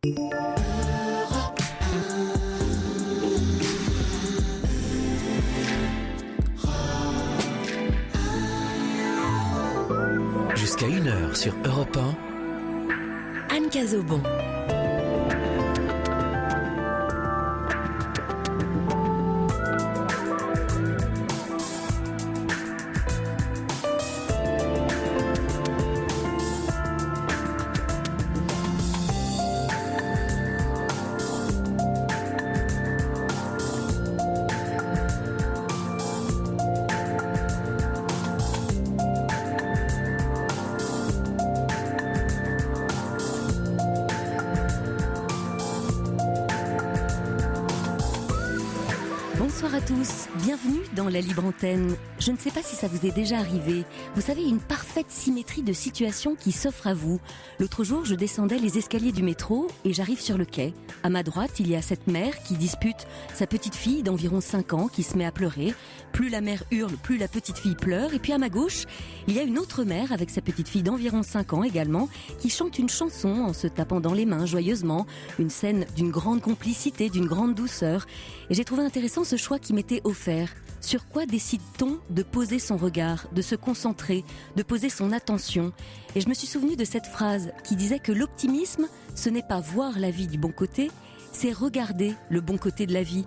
Jusqu'à 1h sur Europe 1, Anne Cazobon. Bonsoir à tous, bienvenue dans la Libre Antenne. Je ne sais pas si ça vous est déjà arrivé. Vous savez, une parfaite symétrie de situation qui s'offre à vous. L'autre jour, je descendais les escaliers du métro et j'arrive sur le quai. À ma droite, il y a cette mère qui dispute sa petite fille d'environ 5 ans qui se met à pleurer. Plus la mère hurle, plus la petite fille pleure. Et puis à ma gauche, il y a une autre mère avec sa petite fille d'environ 5 ans également qui chante une chanson en se tapant dans les mains joyeusement. Une scène d'une grande complicité, d'une grande douceur. Et j'ai trouvé intéressant ce choix qui m'était offert. Sur quoi décide-t-on de poser son regard, de se concentrer, de poser son attention ? Et je me suis souvenu de cette phrase qui disait que l'optimisme, ce n'est pas voir la vie du bon côté, c'est regarder le bon côté de la vie.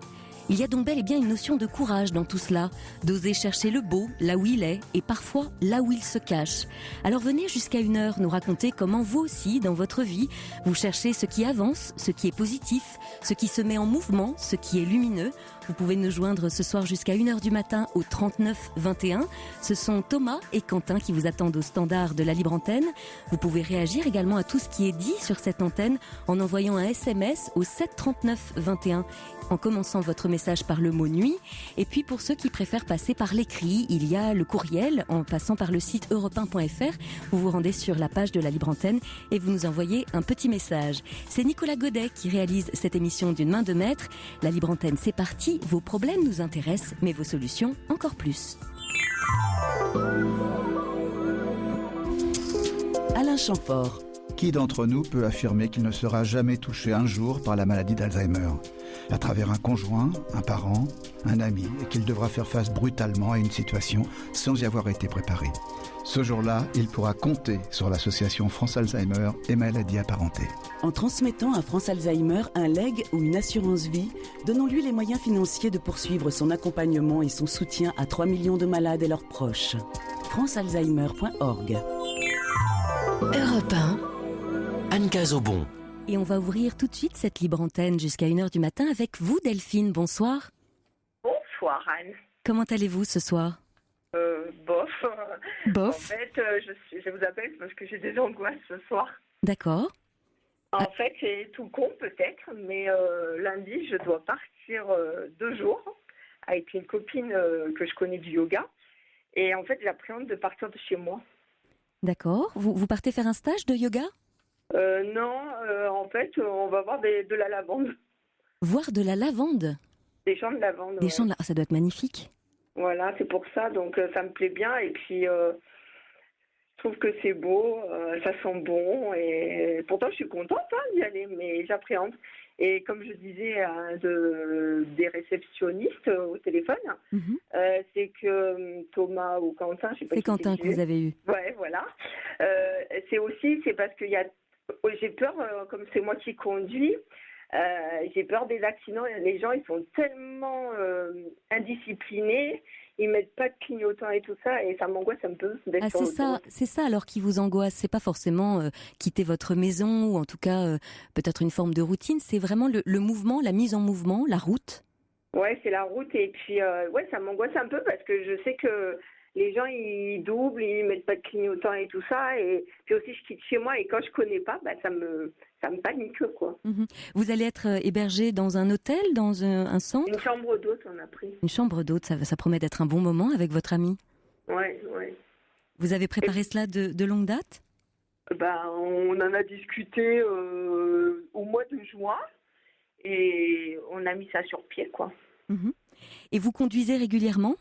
Il y a donc bel et bien une notion de courage dans tout cela, d'oser chercher le beau là où il est et parfois là où il se cache. Alors venez jusqu'à 1h nous raconter comment vous aussi, dans votre vie, vous cherchez ce qui avance, ce qui est positif, ce qui se met en mouvement, ce qui est lumineux. Vous pouvez nous joindre ce soir jusqu'à 1h du matin au 39 21. Ce sont Thomas et Quentin qui vous attendent au standard de la Libre Antenne. Vous pouvez réagir également à tout ce qui est dit sur cette antenne en envoyant un SMS au 7 39 21 en commençant votre message par le mot nuit. Et puis pour ceux qui préfèrent passer par l'écrit, il y a le courriel en passant par le site europe1.fr. Vous vous rendez sur la page de la Libre Antenne et vous nous envoyez un petit message. C'est Nicolas Godet qui réalise cette émission d'une main de maître. La Libre Antenne, c'est parti. Vos problèmes nous intéressent, mais vos solutions encore plus. Alain Chamfort. Qui d'entre nous peut affirmer qu'il ne sera jamais touché un jour par la maladie d'Alzheimer, à travers un conjoint, un parent, un ami, et qu'il devra faire face brutalement à une situation sans y avoir été préparé. Ce jour-là, il pourra compter sur l'association France Alzheimer et maladies apparentées. En transmettant à France Alzheimer un legs ou une assurance vie, donnons-lui les moyens financiers de poursuivre son accompagnement et son soutien à 3 millions de malades et leurs proches. francealzheimer.org. Europe 1, Anne Cazobon. Et on va ouvrir tout de suite cette Libre Antenne jusqu'à 1h du matin avec vous, Delphine. Bonsoir. Bonsoir, Anne. Comment allez-vous ce soir ? Bof. Bof. En fait, je vous appelle parce que j'ai des angoisses ce soir. D'accord. En fait, c'est tout con peut-être, mais lundi, je dois partir 2 jours avec une copine que je connais du yoga. Et en fait, j'appréhende de partir de chez moi. D'accord. Vous partez faire un stage de yoga ? Non, en fait, on va voir de la lavande. Voir de la lavande ? Des champs de lavande. Des champs de lavande, ça doit être magnifique. Voilà, c'est pour ça, donc ça me plaît bien. Et puis, je trouve que c'est beau, ça sent bon. Et pourtant, je suis contente d'y aller, mais j'appréhende. Et comme je disais à des réceptionnistes au téléphone, c'est que Thomas ou Quentin, je sais pas. C'est Quentin que vous avez eu. Ouais, voilà. C'est parce qu'il y a, j'ai peur, comme c'est moi qui conduis, j'ai peur des accidents. Les gens, ils sont tellement indisciplinés, ils mettent pas de clignotant et tout ça, et ça m'angoisse un peu d'être sur l'autoroute. C'est ça alors qui vous angoisse. C'est pas forcément quitter votre maison ou en tout cas peut-être une forme de routine. C'est vraiment le mouvement, la mise en mouvement, la route. Ouais, c'est la route et puis ça m'angoisse un peu parce que je sais que les gens ils doublent, ils mettent pas de clignotant et tout ça, et puis aussi je quitte chez moi et quand je connais pas, ça me panique quoi. Vous allez être hébergé dans un hôtel, dans un centre ? Une chambre d'hôte on a pris. Une chambre d'hôte, ça promet d'être un bon moment avec votre ami. Ouais. Vous avez préparé cela de longue date ? On en a discuté au mois de juin et on a mis ça sur pied quoi. Et vous conduisez régulièrement ?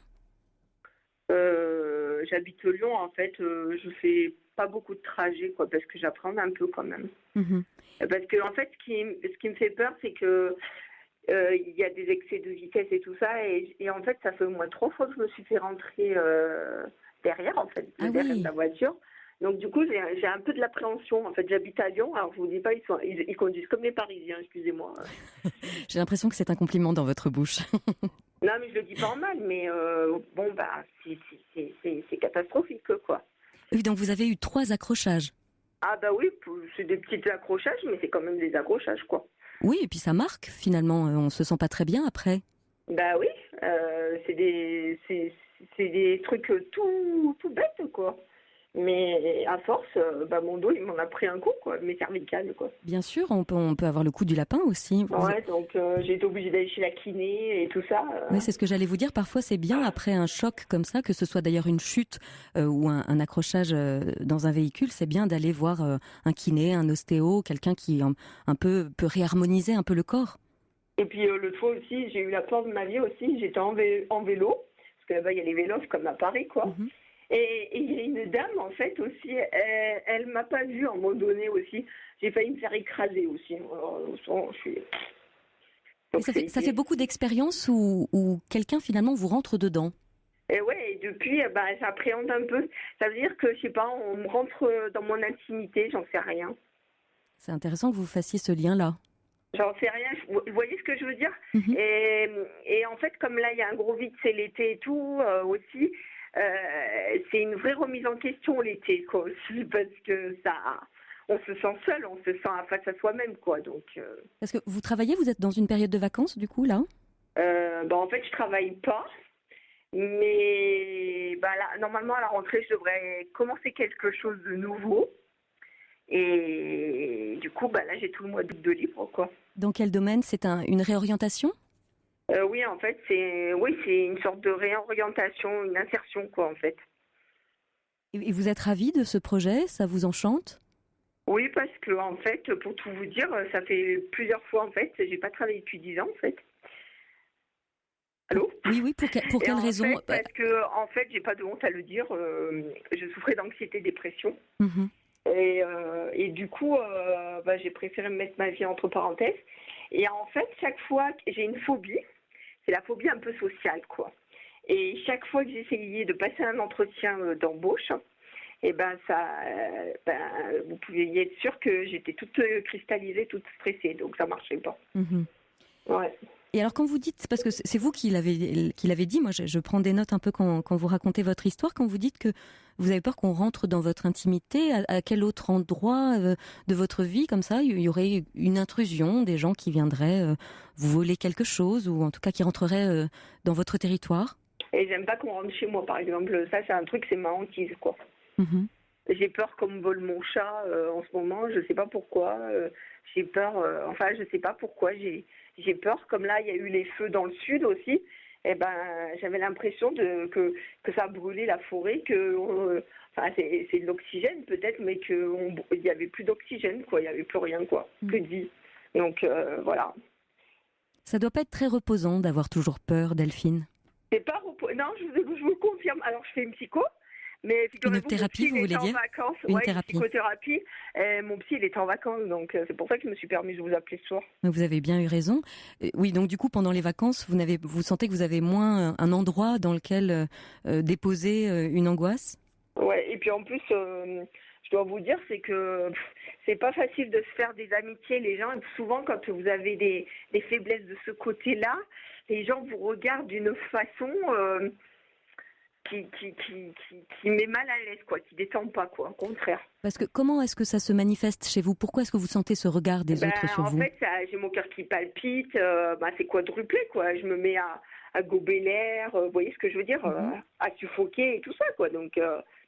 j'habite Lyon, en fait, je fais pas beaucoup de trajets, quoi, parce que j'apprends un peu quand même. Mhm. Parce que en fait, ce qui me fait peur, c'est que il y a des excès de vitesse et tout ça, et en fait, ça fait au moins 3 fois que je me suis fait rentrer derrière, en fait, Ah derrière oui. de la voiture. Donc du coup, j'ai un peu de l'appréhension. En fait, j'habite à Lyon, alors je vous dis pas, ils conduisent comme les Parisiens, excusez-moi. J'ai l'impression que c'est un compliment dans votre bouche. Non, mais je le dis pas en mal, mais bon, bah, c'est catastrophique, quoi. Oui, donc vous avez eu 3 accrochages. Ah bah oui, c'est des petits accrochages, mais c'est quand même des accrochages, quoi. Oui, et puis ça marque finalement. On se sent pas très bien après. Bah oui, c'est des trucs tout bêtes, quoi. Mais à force, bah mon dos, il m'en a pris un coup, quoi, mes cervicales, quoi. Bien sûr, on peut avoir le coup du lapin aussi. Ouais, donc j'ai été obligée d'aller chez la kiné et tout ça. Oui, c'est ce que j'allais vous dire. Parfois, c'est bien après un choc comme ça, que ce soit d'ailleurs une chute ou un accrochage dans un véhicule, c'est bien d'aller voir un kiné, un ostéo, quelqu'un qui un peu peut réharmoniser un peu le corps. Et puis l'autre fois aussi, j'ai eu la peur de ma vie aussi. J'étais en vélo, parce que là-bas, il y a les vélos comme à Paris, quoi. Mhm. Et il y a une dame, en fait, aussi, elle m'a pas vue à un moment donné aussi. J'ai failli me faire écraser aussi. Alors, je suis... Et ça fait beaucoup d'expériences où quelqu'un finalement vous rentre dedans. Et ouais, et depuis, bah, j'appréhende un peu. Ça veut dire que, je sais pas, on me rentre dans mon intimité, j'en sais rien. C'est intéressant que vous fassiez ce lien-là. J'en sais rien. Vous voyez ce que je veux dire? Mhm. Et en fait, comme là, il y a un gros vide, c'est l'été et tout aussi. C'est une vraie remise en question l'été, quoi, aussi, parce que ça, on se sent seul, on se sent face à soi-même, quoi. Donc, Parce que vous travaillez, vous êtes dans une période de vacances du coup là? bah, en fait, je travaille pas, mais bah, là, normalement à la rentrée, je devrais commencer quelque chose de nouveau. Et du coup, bah, là, j'ai tout le mois d'août de libre, quoi. Dans quel domaine? C'est une réorientation? Oui, en fait, c'est une sorte de réorientation, une insertion, quoi, en fait. Et vous êtes ravi de ce projet? Ça vous enchante? Oui, parce que en fait, pour tout vous dire, ça fait plusieurs fois, en fait, j'ai pas travaillé depuis 10 ans, en fait. Allô? Oui, pour quelle en raison? fait, parce que, en fait, j'ai pas de honte à le dire, je souffrais d'anxiété-dépression. Mhm. Et du coup, bah, j'ai préféré me mettre ma vie entre parenthèses. Et en fait, chaque fois que j'ai une phobie, c'est la phobie un peu sociale, quoi. Et chaque fois que j'essayais de passer un entretien d'embauche, et ben vous pouviez être sûr que j'étais toute cristallisée, toute stressée, donc ça marchait pas. Mhm. Ouais. Et alors quand vous dites, parce que c'est vous qui l'avez dit, moi je prends des notes un peu quand vous racontez votre histoire, quand vous dites que vous avez peur qu'on rentre dans votre intimité, à quel autre endroit de votre vie comme ça il y aurait une intrusion, des gens qui viendraient vous voler quelque chose ou en tout cas qui rentreraient dans votre territoire? Et j'aime pas qu'on rentre chez moi, par exemple. Ça, c'est un truc, c'est ma hantise, quoi. Mhm. J'ai peur qu'on me vole mon chat en ce moment, je sais pas pourquoi. J'ai peur, enfin, je sais pas pourquoi. J'ai peur, comme là, il y a eu les feux dans le sud aussi. Et ben, j'avais l'impression que ça a brûlé la forêt, enfin, c'est de l'oxygène peut-être, mais qu'il y avait plus d'oxygène, quoi. Il y avait plus rien, quoi. Que de vie. Donc voilà. Ça doit pas être très reposant d'avoir toujours peur, Delphine. C'est pas non, je vous le confirme. Alors, je fais une psycho. Mais Une thérapie, vous voulez dire? en vacances. Une Ouais, thérapie. psychothérapie. Mon psy, il était en vacances, donc c'est pour ça que je me suis permis de vous appeler ce soir. Vous avez bien eu raison. Oui, donc du coup, pendant les vacances, vous sentez que vous avez moins un endroit dans lequel déposer une angoisse? Ouais, et puis en plus, je dois vous dire, c'est que c'est pas facile de se faire des amitiés. Les gens, souvent, quand vous avez des faiblesses de ce côté-là, les gens vous regardent d'une façon qui met mal à l'aise, quoi, qui détend pas, quoi, au contraire. Parce que comment est-ce que ça se manifeste chez vous? Pourquoi est-ce que vous sentez ce regard des autres sur vous? En fait, j'ai mon cœur qui palpite, c'est quadruplé, quoi. Je me mets à gober l'air, vous voyez ce que je veux dire, à suffoquer et tout ça, quoi. Donc,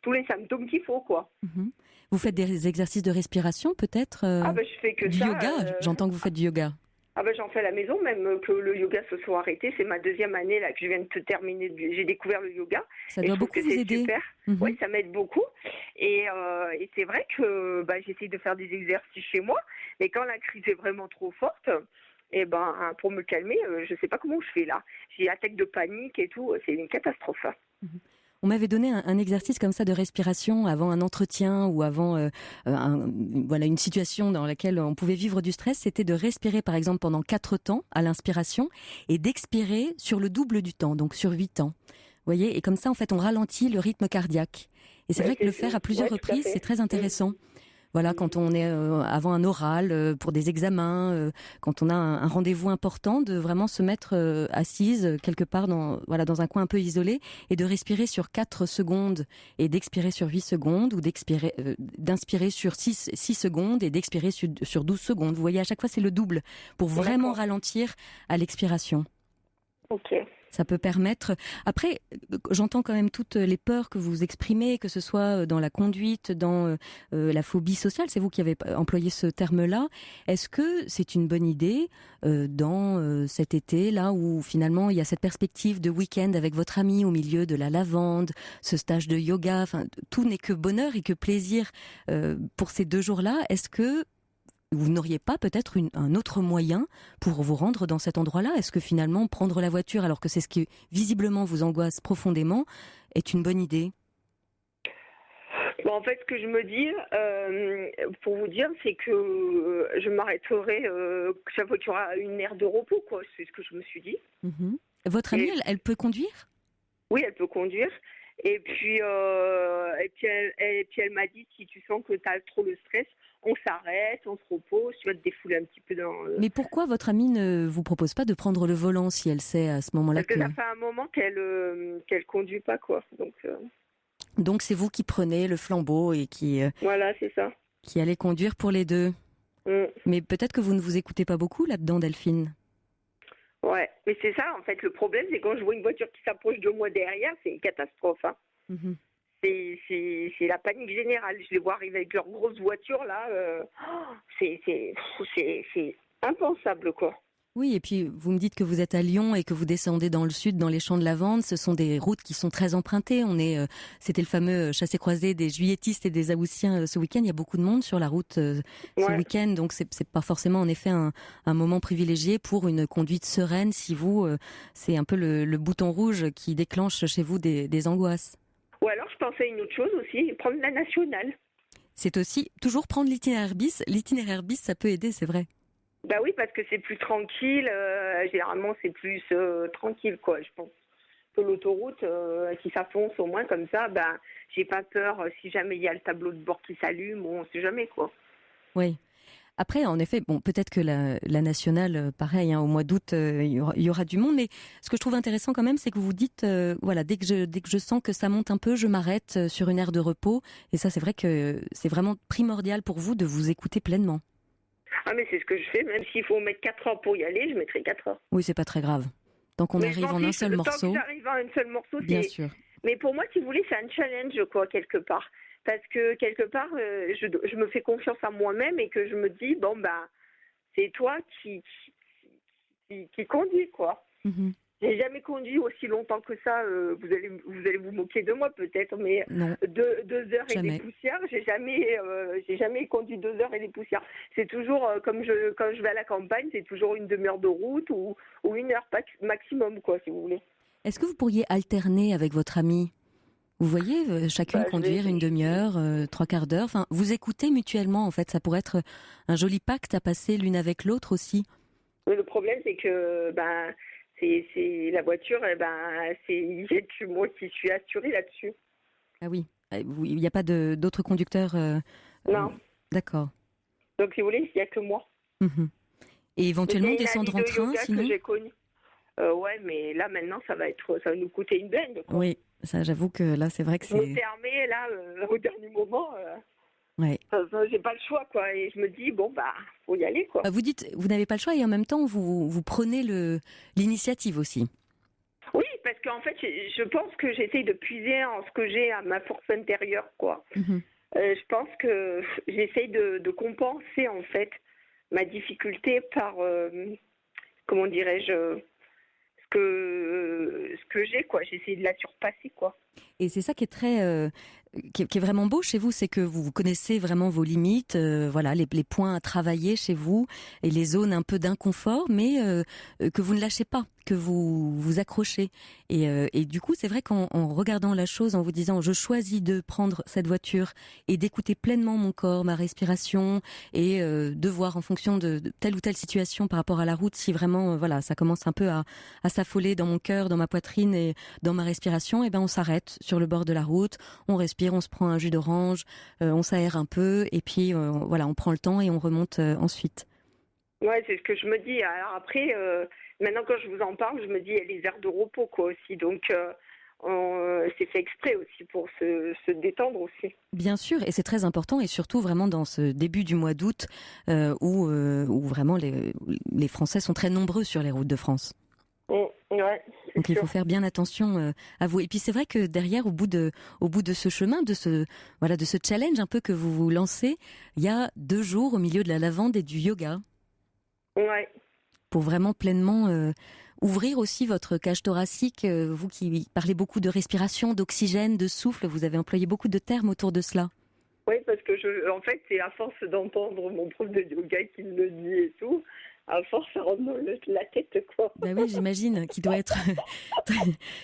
tous les symptômes qu'il faut, quoi. Mhm. Vous faites des exercices de respiration, peut-être je fais que du ça. yoga, j'entends que vous faites du yoga. J'en fais à la maison, même que le yoga se soit arrêté. C'est ma 2e année là que je viens de terminer. J'ai découvert le yoga. Ça doit beaucoup vous aider. Super. Mhm. Oui, ça m'aide beaucoup. Et c'est vrai que j'essaie de faire des exercices chez moi. Mais quand la crise est vraiment trop forte, pour me calmer, je sais pas comment je fais là. J'ai attaque de panique et tout. C'est une catastrophe. Mhm. On m'avait donné un exercice comme ça de respiration avant un entretien ou avant une situation dans laquelle on pouvait vivre du stress. C'était de respirer par exemple pendant 4 temps à l'inspiration et d'expirer sur le double du temps, donc sur 8 temps. Vous voyez, et comme ça en fait on ralentit le rythme cardiaque. Et c'est vrai que le faire à plusieurs reprises, c'est très intéressant. Voilà, quand on est avant un oral, pour des examens, quand on a un rendez-vous important, de vraiment se mettre assise quelque part dans un coin un peu isolé et de respirer sur 4 secondes et d'expirer sur 8 secondes ou d'inspirer sur 6 secondes et d'expirer sur 12 secondes. Vous voyez, à chaque fois, c'est le double pour vraiment ralentir à l'expiration. Ok. Ça peut permettre... Après, j'entends quand même toutes les peurs que vous exprimez, que ce soit dans la conduite, dans la phobie sociale. C'est vous qui avez employé ce terme-là. Est-ce que c'est une bonne idée dans cet été, là où finalement il y a cette perspective de week-end avec votre ami au milieu de la lavande, ce stage de yoga, enfin, tout n'est que bonheur et que plaisir pour ces 2 jours-là. Est-ce que vous n'auriez pas peut-être un autre moyen pour vous rendre dans cet endroit-là? Est-ce que finalement prendre la voiture, alors que c'est ce qui visiblement vous angoisse profondément, est une bonne idée? Bon, en fait, ce que je me dis, pour vous dire, c'est que je m'arrêterai chaque fois qu'il y aura une aire de repos, quoi. C'est ce que je me suis dit. Mmh. Votre amie, elle peut conduire? Oui, elle peut conduire. Et puis elle m'a dit, si tu sens que tu as trop le stress, on s'arrête, on se repose, tu vas te défouler un petit peu dans... Mais pourquoi votre amie ne vous propose pas de prendre le volant si elle sait à ce moment-là Parce que ça fait un moment qu'elle conduit pas, quoi. Donc c'est vous qui prenez le flambeau et qui... voilà, c'est ça. Qui allez conduire pour les 2. Mais peut-être que vous ne vous écoutez pas beaucoup là-dedans, Delphine. Ouais, mais c'est ça, en fait. Le problème, c'est quand je vois une voiture qui s'approche de moi derrière, c'est une catastrophe, hein. Mmh. C'est la panique générale. Je les vois arriver avec leur grosse voiture, là. C'est impensable, quoi. Oui, et puis vous me dites que vous êtes à Lyon et que vous descendez dans le sud, dans les champs de lavande. Ce sont des routes qui sont très empruntées. C'était le fameux chassé-croisé des juilletistes et des haussiens ce week-end. Il y a beaucoup de monde sur la route ce week-end, donc c'est pas forcément en effet un moment privilégié pour une conduite sereine. Si c'est un peu le bouton rouge qui déclenche chez vous des angoisses. Ou alors je pensais à une autre chose aussi, prendre la nationale. C'est aussi toujours prendre l'itinéraire bis. L'itinéraire bis, ça peut aider, c'est vrai. Bah oui, parce que c'est plus tranquille. Généralement, c'est plus tranquille, quoi, je pense. Que l'autoroute qui s'affonce au moins comme ça, j'ai pas peur si jamais il y a le tableau de bord qui s'allume, on sait jamais, quoi. Oui. Après, en effet, peut-être que la nationale, pareil, au mois d'août, il y aura du monde. Mais ce que je trouve intéressant quand même, c'est que vous dites, dès que je sens que ça monte un peu, je m'arrête sur une aire de repos. Et ça, c'est vrai que c'est vraiment primordial pour vous de vous écouter pleinement. Ah, mais c'est ce que je fais. Même s'il faut mettre 4 heures pour y aller, je mettrai 4 heures. Oui, c'est pas très grave. Tant qu'on arrive en un seul morceau. Tant que j'arrive en un seul morceau, bien sûr. Mais pour moi, si vous voulez, c'est un challenge, quoi, quelque part. Parce que, quelque part, je me fais confiance à moi-même et que je me dis, c'est toi qui conduis, quoi. Mm-hmm. J'ai jamais conduit aussi longtemps que ça. Vous allez vous moquer de moi peut-être, mais non. 2 heures jamais. Et des poussières. J'ai jamais conduit 2 heures et des poussières. C'est toujours quand je vais à la campagne, c'est toujours une demi-heure de route ou 1 heure maximum, quoi, si vous voulez. Est-ce que vous pourriez alterner avec votre amie? Vous voyez, chacune conduire une demi-heure, 3/4 d'heure. Enfin, vous écoutez mutuellement, en fait. Ça pourrait être un joli pacte à passer l'une avec l'autre aussi. Mais le problème, c'est que c'est la voiture, il y a que moi qui suis assurée là-dessus. Ah oui, il n'y a pas d'autres conducteurs Non. D'accord. Donc, si vous voulez, il n'y a que moi. Mm-hmm. Et éventuellement descendre en train, sinon que j'ai connu. Ouais, mais là, maintenant, ça va nous coûter une blinde, quoi. Oui, ça, j'avoue que là, c'est vrai que c'est... Je me permets, là, au dernier moment... Ouais. J'ai pas le choix, quoi. Et je me dis, faut y aller, quoi. Vous dites, vous n'avez pas le choix et en même temps, vous prenez l'initiative aussi. Oui, parce qu'en fait, je pense que j'essaye de puiser en ce que j'ai à ma force intérieure, quoi. Mm-hmm. Je pense que j'essaye de compenser, en fait, ma difficulté par, comment dirais-je, ce que j'ai, quoi. J'essaie de la surpasser, quoi. Et c'est ça qui est qui est vraiment beau chez vous, c'est que vous connaissez vraiment vos limites, voilà, les points à travailler chez vous et les zones un peu d'inconfort, mais que vous ne lâchez pas, que vous vous accrochez. Et du coup, c'est vrai qu'en regardant la chose, en vous disant je choisis de prendre cette voiture et d'écouter pleinement mon corps, ma respiration et de voir en fonction de telle ou telle situation par rapport à la route si vraiment voilà, ça commence un peu à s'affoler dans mon cœur, dans ma poitrine et dans ma respiration, et ben on s'arrête sur le bord de la route, on respire, on se prend un jus d'orange, on s'aère un peu et puis voilà, on prend le temps et on remonte ensuite. Ouais, c'est ce que je me dis. Alors après, maintenant quand je vous en parle, je me dis il y a les aires de repos quoi aussi, donc c'est fait exprès aussi pour se détendre aussi. Bien sûr, et c'est très important, et surtout vraiment dans ce début du mois d'août où vraiment les Français sont très nombreux sur les routes de France. Ouais, donc il faut faire bien attention à vous. Et puis c'est vrai que derrière, au bout de ce chemin, de ce challenge un peu que vous vous lancez, il y a 2 jours au milieu de la lavande et du yoga. Ouais. Pour vraiment pleinement ouvrir aussi votre cage thoracique. Vous qui parlez beaucoup de respiration, d'oxygène, de souffle, vous avez employé beaucoup de termes autour de cela. Oui, parce que en fait, c'est à force d'entendre mon prof de yoga qui me le dit et tout. À force, ça rentre dans la tête, quoi. Ben oui, j'imagine qu'il doit être,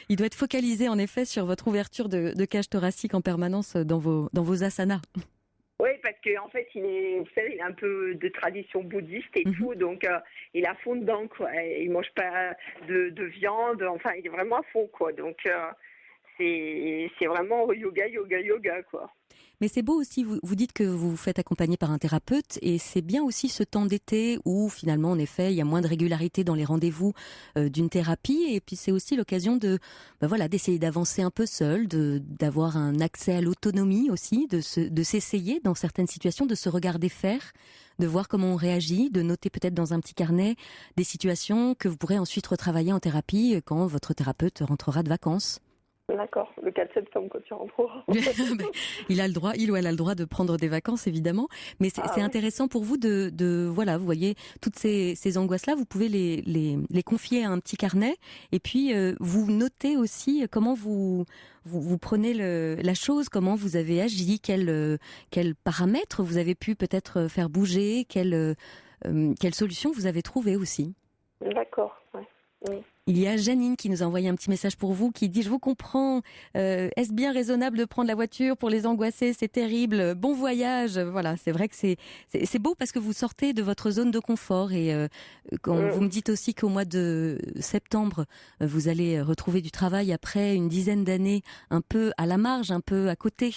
il doit être focalisé en effet sur votre ouverture de cage thoracique en permanence dans vos asanas. Oui, parce qu'en fait, vous savez, il a un peu de tradition bouddhiste et tout, donc il est à fond dedans, quoi. Il mange pas de viande, enfin, il est vraiment à fond, quoi. Donc c'est vraiment yoga, quoi. Mais c'est beau aussi, vous dites que vous vous faites accompagner par un thérapeute, et c'est bien aussi ce temps d'été où finalement, en effet, il y a moins de régularité dans les rendez-vous d'une thérapie, et puis c'est aussi l'occasion d'essayer d'avancer un peu seul, d'avoir un accès à l'autonomie aussi, de s'essayer dans certaines situations, de se regarder faire, de voir comment on réagit, de noter peut-être dans un petit carnet des situations que vous pourrez ensuite retravailler en thérapie quand votre thérapeute rentrera de vacances. D'accord, le 4 septembre quand tu rentreras. Il ou elle a le droit de prendre des vacances, évidemment. Mais c'est intéressant pour vous voilà, vous voyez, toutes ces angoisses-là, vous pouvez les confier à un petit carnet. Et puis, vous notez aussi comment vous prenez la chose, comment vous avez agi, quels paramètres vous avez pu peut-être faire bouger, quelles solutions vous avez trouvées aussi. D'accord, ouais. Oui. Il y a Janine qui nous a envoyé un petit message pour vous qui dit « Je vous comprends, est-ce bien raisonnable de prendre la voiture pour les angoisser? C'est terrible, bon voyage !» Voilà, c'est vrai que c'est beau parce que vous sortez de votre zone de confort, et quand vous me dites aussi qu'au mois de septembre, vous allez retrouver du travail après une dizaine d'années un peu à la marge, un peu à côté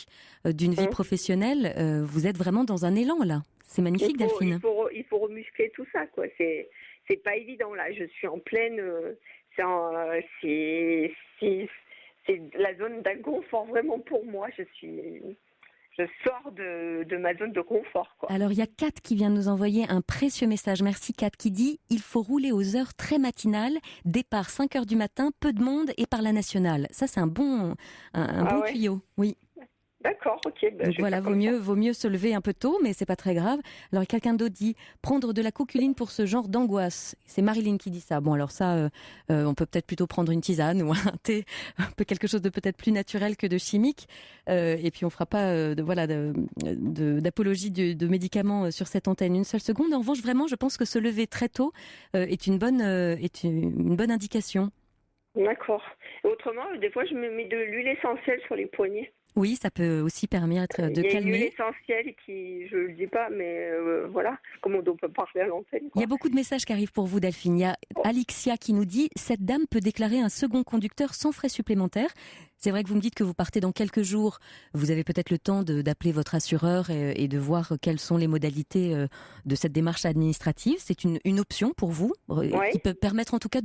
d'une vie professionnelle, vous êtes vraiment dans un élan là. C'est magnifique, Delphine. Il faut remuscler tout ça, quoi. C'est pas évident là. Je suis en pleine. C'est la zone d'inconfort vraiment pour moi. Je sors de ma zone de confort, quoi. Alors il y a Kat qui vient de nous envoyer un précieux message. Merci Kat, qui dit « Il faut rouler aux heures très matinales, départ 5h du matin, peu de monde et par la nationale ». Ça c'est un bon tuyau. Oui. D'accord, ok. Donc voilà, vaut mieux se lever un peu tôt, mais c'est pas très grave. Alors quelqu'un d'autre dit prendre de la coculine pour ce genre d'angoisse. C'est Marilyn qui dit ça. Bon alors ça, on peut peut-être plutôt prendre une tisane ou un thé, un peu quelque chose de peut-être plus naturel que de chimique. Et puis on fera pas d'apologie de médicaments sur cette antenne une seule seconde. En revanche, vraiment, je pense que se lever très tôt est une bonne indication. D'accord. Et autrement, des fois, je me mets de l'huile essentielle sur les poignets. Oui, ça peut aussi permettre de calmer. Il y a l'huile essentielle qui, je le dis pas, mais voilà, comment on peut parler à l'antenne, quoi. Il y a beaucoup de messages qui arrivent pour vous, Delphine. Il y a Alixia qui nous dit « Cette dame peut déclarer un second conducteur sans frais supplémentaires ». C'est vrai que vous me dites que vous partez dans quelques jours. Vous avez peut-être le temps d'appeler votre assureur et de voir quelles sont les modalités de cette démarche administrative. C'est une option pour vous, qui peut permettre en tout cas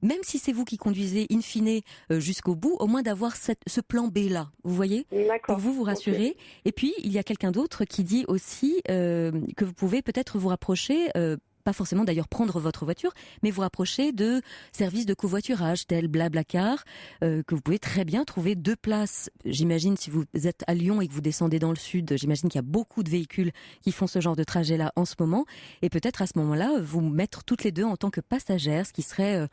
même si c'est vous qui conduisez in fine jusqu'au bout, au moins d'avoir ce plan B là. Vous voyez ? Pour vous rassurer. Okay. Et puis, il y a quelqu'un d'autre qui dit aussi que vous pouvez peut-être vous rapprocher pas forcément d'ailleurs prendre votre voiture, mais vous rapprocher de services de covoiturage tels Blablacar, que vous pouvez très bien trouver 2 places. J'imagine, si vous êtes à Lyon et que vous descendez dans le sud, j'imagine qu'il y a beaucoup de véhicules qui font ce genre de trajet-là en ce moment. Et peut-être à ce moment-là, vous mettre toutes les deux en tant que passagères, ce qui serait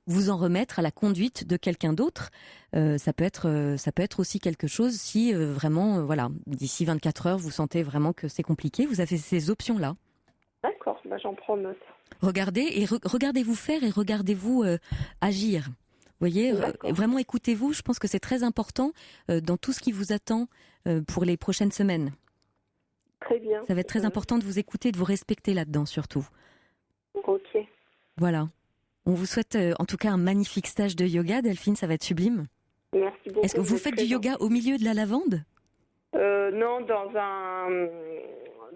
vous en remettre à la conduite de quelqu'un d'autre. Ça peut être aussi quelque chose si vraiment, voilà, d'ici 24 heures, vous sentez vraiment que c'est compliqué. Vous avez ces options-là. D'accord, j'en prends note. Regardez-vous faire et regardez-vous agir. Vous voyez, vraiment écoutez-vous. Je pense que c'est très important dans tout ce qui vous attend pour les prochaines semaines. Très bien. Ça va être très important de vous écouter, de vous respecter là-dedans surtout. Ok. Voilà. On vous souhaite en tout cas un magnifique stage de yoga, Delphine, ça va être sublime. Merci beaucoup. Est-ce que vous faites du yoga au milieu de la lavande ? Non,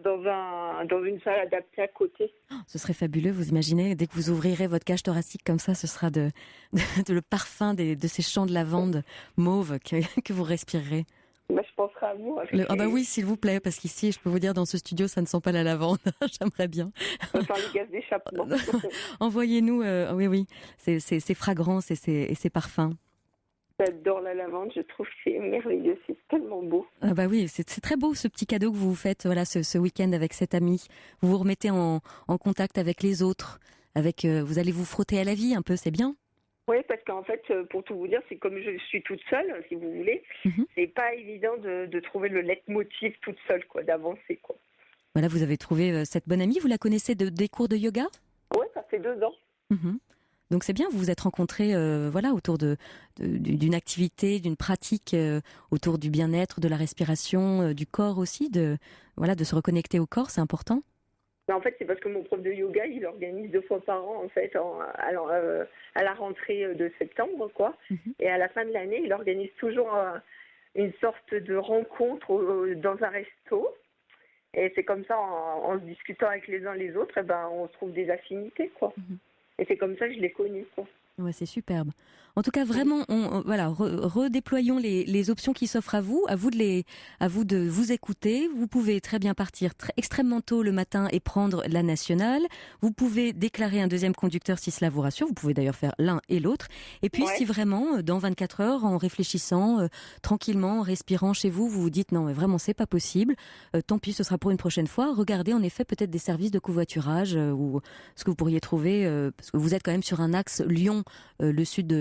dans une salle adaptée à côté. Ce serait fabuleux, vous imaginez, dès que vous ouvrirez votre cage thoracique comme ça, ce sera de le parfum de ces champs de lavande mauve que vous respirerez. Je penserai à vous. Ah bah oui, s'il vous plaît, parce qu'ici, je peux vous dire, dans ce studio, ça ne sent pas la lavande. J'aimerais bien. Ça sent les gaz d'échappement. Envoyez-nous, oui, ces fragrances et ces parfums. J'adore la lavande, je trouve que c'est merveilleux, c'est tellement beau. Ah bah oui, c'est très beau ce petit cadeau que vous vous faites voilà, ce week-end avec cet ami. Vous vous remettez en contact avec les autres, vous allez vous frotter à la vie un peu, c'est bien. Oui, parce qu'en fait, pour tout vous dire, c'est comme je suis toute seule, si vous voulez, c'est pas évident de trouver le leitmotiv toute seule, quoi, d'avancer, quoi. Voilà, vous avez trouvé cette bonne amie, vous la connaissez des cours de yoga ? Oui, ça fait 2 ans. Donc c'est bien, vous vous êtes rencontrés autour d'une activité, d'une pratique, autour du bien-être, de la respiration, du corps aussi, de se reconnecter au corps, c'est important. En fait, c'est parce que mon prof de yoga, il organise 2 fois par an, en fait, à la rentrée de septembre, quoi. Et à la fin de l'année, il organise toujours une sorte de rencontre dans un resto. Et c'est comme ça, en se discutant avec les uns les autres, on se trouve des affinités, quoi. Et c'est comme ça que je l'ai connu, quoi. Ouais, c'est superbe. En tout cas, vraiment, redéployons les options qui s'offrent à vous de vous écouter. Vous pouvez très bien partir extrêmement tôt le matin et prendre la nationale. Vous pouvez déclarer un deuxième conducteur si cela vous rassure. Vous pouvez d'ailleurs faire l'un et l'autre. Et puis, si vraiment, dans 24 heures, en réfléchissant, tranquillement, en respirant chez vous, vous vous dites non, mais vraiment, c'est pas possible. Tant pis, ce sera pour une prochaine fois. Regardez en effet peut-être des services de covoiturage ou ce que vous pourriez trouver, parce que vous êtes quand même sur un axe Lyon, le sud,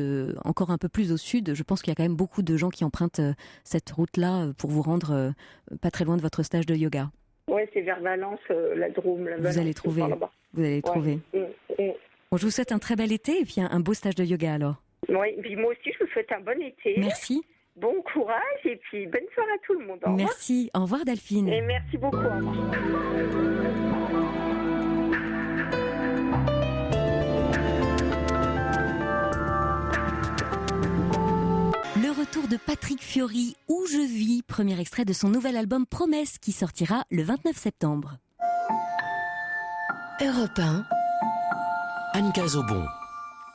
encore un peu plus au sud. Je pense qu'il y a quand même beaucoup de gens qui empruntent cette route-là pour vous rendre pas très loin de votre stage de yoga. Oui, c'est vers Valence, la Drôme. Vous allez trouver. Vous allez trouver. Bon, je vous souhaite un très bel été et puis un beau stage de yoga alors. Oui, puis moi aussi, je vous souhaite un bon été. Merci. Bon courage et puis bonne soirée à tout le monde. Au revoir. Merci. Au revoir Delphine. Et merci beaucoup. Au revoir. Le retour de Patrick Fiori, Où je vis, premier extrait de son nouvel album Promesse qui sortira le 29 septembre. Europe 1, Anne Cazobon.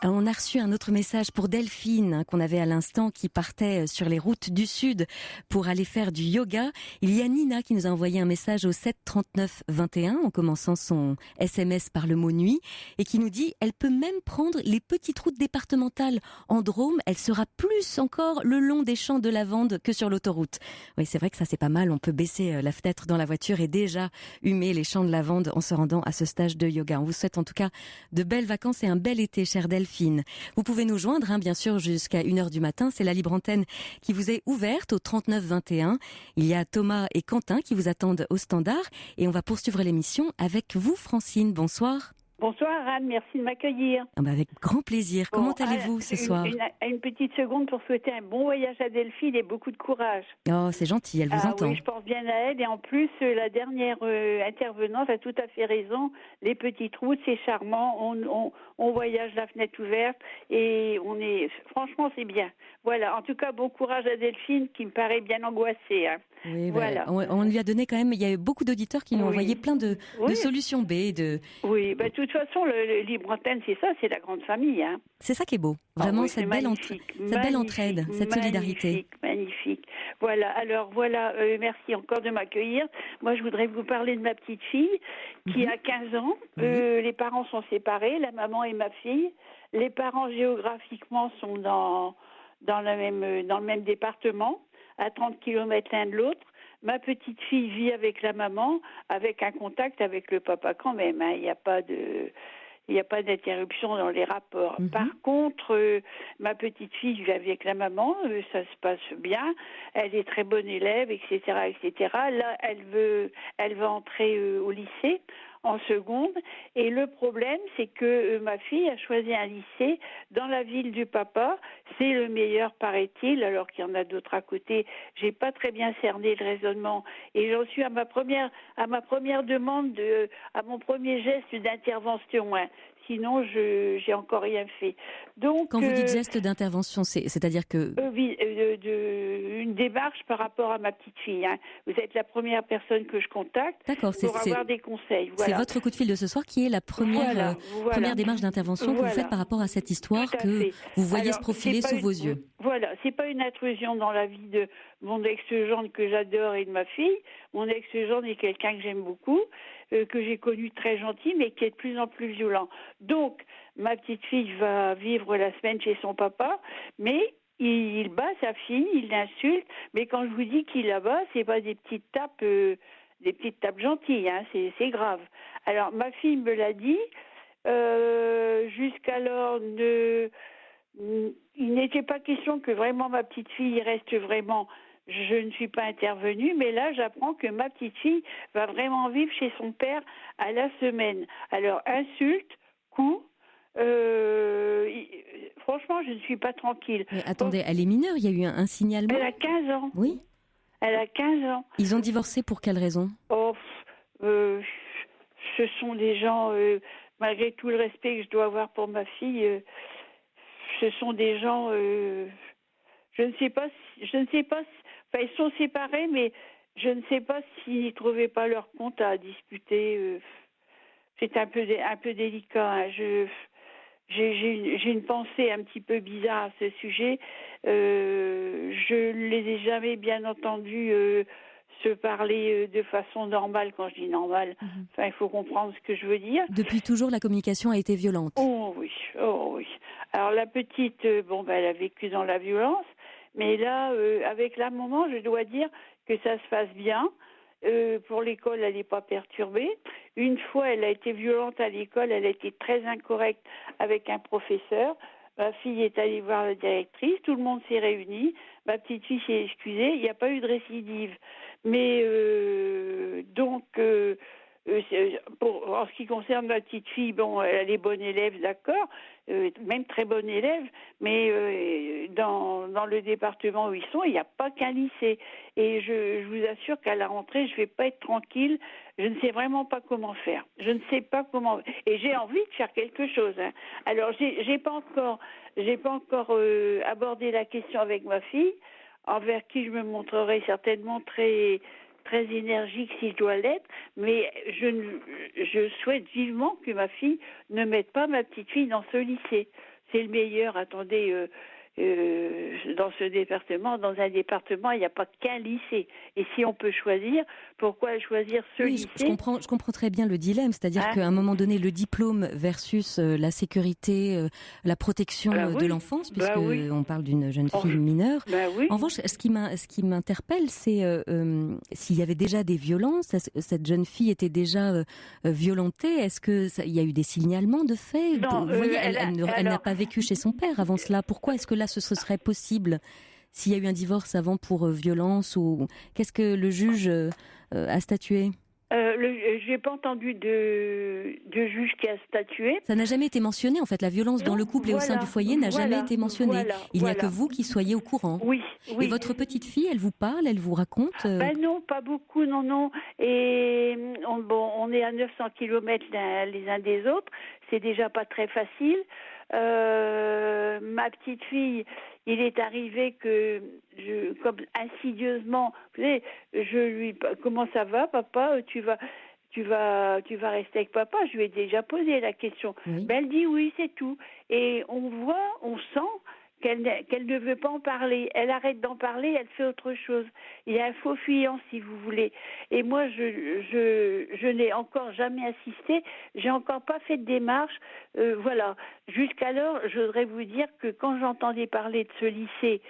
On a reçu un autre message pour Delphine qu'on avait à l'instant qui partait sur les routes du sud pour aller faire du yoga. Il y a Nina qui nous a envoyé un message au 7 39 21 en commençant son SMS par le mot nuit et qui nous dit elle peut même prendre les petites routes départementales en Drôme. Elle sera plus encore le long des champs de lavande que sur l'autoroute. Oui, c'est vrai que ça c'est pas mal. On peut baisser la fenêtre dans la voiture et déjà humer les champs de lavande en se rendant à ce stage de yoga. On vous souhaite en tout cas de belles vacances et un bel été, chère Delphine. Vous pouvez nous joindre, bien sûr, jusqu'à 1h du matin. C'est la libre antenne qui vous est ouverte au 39 21. Il y a Thomas et Quentin qui vous attendent au standard. Et on va poursuivre l'émission avec vous, Francine. Bonsoir. Bonsoir Anne, merci de m'accueillir. Avec grand plaisir. Comment allez-vous ce soir ? Une petite seconde pour souhaiter un bon voyage à Delphine et beaucoup de courage. Oh, c'est gentil, elle vous entend. Oui, je pense bien à elle. Et en plus, la dernière intervenante a tout à fait raison. Les petites routes, c'est charmant. On voyage la fenêtre ouverte et franchement, c'est bien. Voilà, en tout cas, bon courage à Delphine qui me paraît bien angoissée. Oui, Voilà. on lui a donné quand même, il y a eu beaucoup d'auditeurs qui lui ont envoyé plein de solutions B. Oui, de toute façon, le Libre Antenne, c'est ça, c'est la grande famille. Hein. C'est ça qui est beau, vraiment, oui, cette belle entraide, cette solidarité. Magnifique. Voilà, alors voilà, merci encore de m'accueillir. Moi, je voudrais vous parler de ma petite fille qui a 15 ans. Les parents sont séparés, la maman et ma fille. Les parents, géographiquement, sont dans le même département, à 30 km l'un de l'autre. Ma petite fille vit avec la maman, avec un contact avec le papa quand même. Hein. Il n'y a pas d'interruption dans les rapports. Par contre, ma petite fille vit avec la maman, ça se passe bien. Elle est très bonne élève, etc., etc. Là, elle va entrer au lycée en seconde. Et le problème, c'est que ma fille a choisi un lycée dans la ville du papa. C'est le meilleur, paraît-il, alors qu'il y en a d'autres à côté. J'ai pas très bien cerné le raisonnement. Et j'en suis à ma première demande, à mon premier geste d'intervention. Hein. Sinon, j'ai encore rien fait. Donc, quand vous dites geste d'intervention, c'est-à-dire que une démarche par rapport à ma petite fille. Hein. Vous êtes la premire personne que je contacte pour avoir des conseils. Voilà. C'est votre coup de fil de ce soir qui est la première démarche d'intervention que vous faites par rapport à cette histoire que vous voyez se profiler sous vos yeux. Voilà, c'est pas une intrusion dans la vie de mon ex-gendre que j'adore et de ma fille. Mon ex-gendre est quelqu'un que j'aime beaucoup, que j'ai connu très gentil, mais qui est de plus en plus violent. Donc, ma petite fille va vivre la semaine chez son papa, mais il bat sa fille, il l'insulte, mais quand je vous dis qu'il la bat, c'est pas des petites tapes gentilles, hein, c'est grave. Alors, ma fille me l'a dit, jusqu'alors, il n'était pas question que vraiment ma petite fille reste vraiment. Je ne suis pas intervenue, mais là, j'apprends que ma petite fille va vraiment vivre chez son père à la semaine. Alors, insulte, coups, franchement, je ne suis pas tranquille. Mais attendez, elle est mineure, il y a eu un signalement. Elle a 15 ans. Oui. Elle a 15 ans. Ils ont divorcé pour quelle raison? Ce sont des gens, malgré tout le respect que je dois avoir pour ma fille, ce sont des gens, je ne sais pas, enfin, ils sont séparés, mais je ne sais pas s'ils n'y trouvaient pas leur compte à disputer. C'est un peu délicat. Hein. J'ai une pensée un petit peu bizarre à ce sujet. Je ne les ai jamais bien entendus se parler de façon normale. Quand je dis normale, enfin, il faut comprendre ce que je veux dire. Depuis toujours, la communication a été violente. Oh oui. Alors la petite, elle a vécu dans la violence, mais là, avec la maman, je dois dire que ça se passe bien. Pour l'école, elle n'est pas perturbée. Une fois, elle a été violente à l'école, elle a été très incorrecte avec un professeur. Ma fille est allée voir la directrice, tout le monde s'est réuni, ma petite fille s'est excusée, il n'y a pas eu de récidive. Mais en ce qui concerne ma petite fille, elle est bonne élève, d'accord, même très bonne élève, mais dans le département où ils sont, il n'y a pas qu'un lycée. Et je vous assure qu'à la rentrée, je ne vais pas être tranquille. Je ne sais vraiment pas comment faire. Je ne sais pas comment. Et j'ai envie de faire quelque chose. Hein. Alors, j'ai pas encore abordé la question avec ma fille, envers qui je me montrerai certainement très très énergique si je dois l'être, mais je souhaite vivement que ma fille ne mette pas ma petite fille dans ce lycée. C'est le meilleur. Attendez, dans ce département, dans un département, il n'y a pas qu'un lycée. Et si on peut choisir, pourquoi choisir ce lycée? Je comprends très bien le dilemme, c'est-à-dire qu'à un moment donné, le diplôme versus la sécurité, la protection de l'enfance, puisque on parle d'une jeune fille mineure. En revanche, ce qui m'interpelle, c'est s'il y avait déjà des violences, cette jeune fille était déjà violentée, est-ce qu'il y a eu des signalements de faits? Non, vous voyez, elle n'a pas vécu chez son père avant cela. Pourquoi est-ce que là, ce serait possible s'il y a eu un divorce avant pour violence ou qu'est-ce que le juge a statué? Je n'ai pas entendu de juge qui a statué. Ça n'a jamais été mentionné, en fait. La violence dans le couple et au sein du foyer n'a jamais été mentionnée. Il n'y a que vous qui soyez au couruns. Oui. Et votre petite fille, elle vous parle, elle vous raconte Non, pas beaucoup, non. Et on est à 900 km les uns des autres. c'est déjà pas très facile. Ma petite fille, il est arrivé que comme insidieusement, vous savez, comment ça va, papa, tu vas rester avec papa. Je lui ai déjà posé la question. Oui. Ben, elle dit oui, c'est tout. Et on sent qu'elle ne veut pas en parler. Elle arrête d'en parler, elle fait autre chose. Il y a un faux fuyant, si vous voulez. Et moi, je n'ai encore jamais assisté. J'ai encore pas fait de démarche. Voilà. Jusqu'alors, je voudrais vous dire que quand j'entendais parler de ce lycée,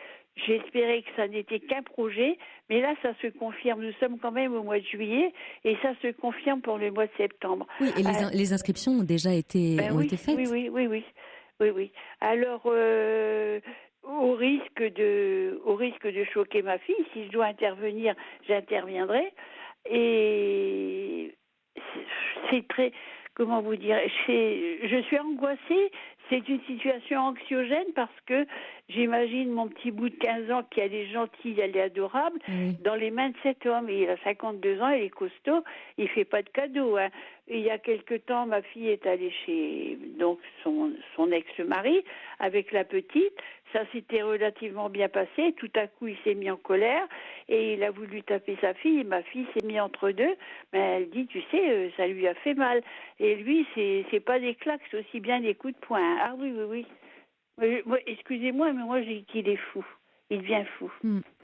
j'espérais que ça n'était qu'un projet, mais là, ça se confirme. Nous sommes quand même au mois de juillet, et ça se confirme pour le mois de septembre. Oui, et les inscriptions ont déjà été, été faites. Oui. Alors, au risque de choquer ma fille, si je dois intervenir, j'interviendrai. Et c'est très, comment vous dire, je suis angoissée. C'est une situation anxiogène parce que j'imagine mon petit bout de 15 ans qui elle est gentille, elle est adorable, dans les mains de cet homme. Et il a 52 ans, il est costaud, il fait pas de cadeaux. Hein. Il y a quelque temps, ma fille est allée chez donc son ex-mari avec la petite. Ça s'était relativement bien passé. Tout à coup, il s'est mis en colère et il a voulu taper sa fille. Et ma fille s'est mise entre deux. Mais elle dit, tu sais, ça lui a fait mal. Et lui, c'est pas des claques, c'est aussi bien des coups de poing. Ah oui. Excusez-moi, mais moi, je dis qu'il est fou. Il devient fou.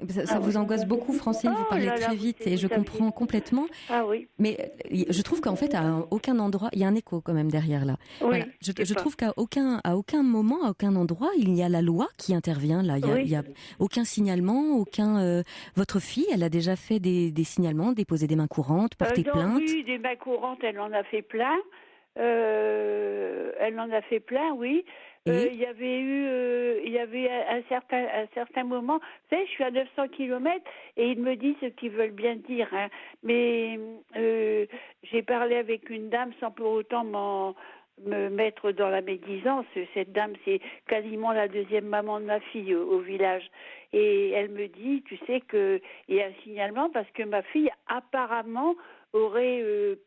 Ça vous angoisse beaucoup, Francine, vous parlez très vite et je comprends complètement. Ah oui. Mais je trouve qu'en fait, à aucun endroit, il y a un écho quand même derrière là. Oui, voilà. Je trouve qu'à aucun moment, à aucun endroit, il y a la loi qui intervient là. Il y a aucun signalement, votre fille, elle a déjà fait des signalements, déposé des mains courantes, porté plainte. Oui, des mains courantes, elle en a fait plein. Oui. Il y avait un certain moment, vous savez, je suis à 900 km et ils me disent ce qu'ils veulent bien dire, hein. Mais j'ai parlé avec une dame sans pour autant me mettre dans la médisance. Cette dame, c'est quasiment la deuxième maman de ma fille au village. Et elle me dit, tu sais qu'il y a un signalement parce que ma fille apparemment aurait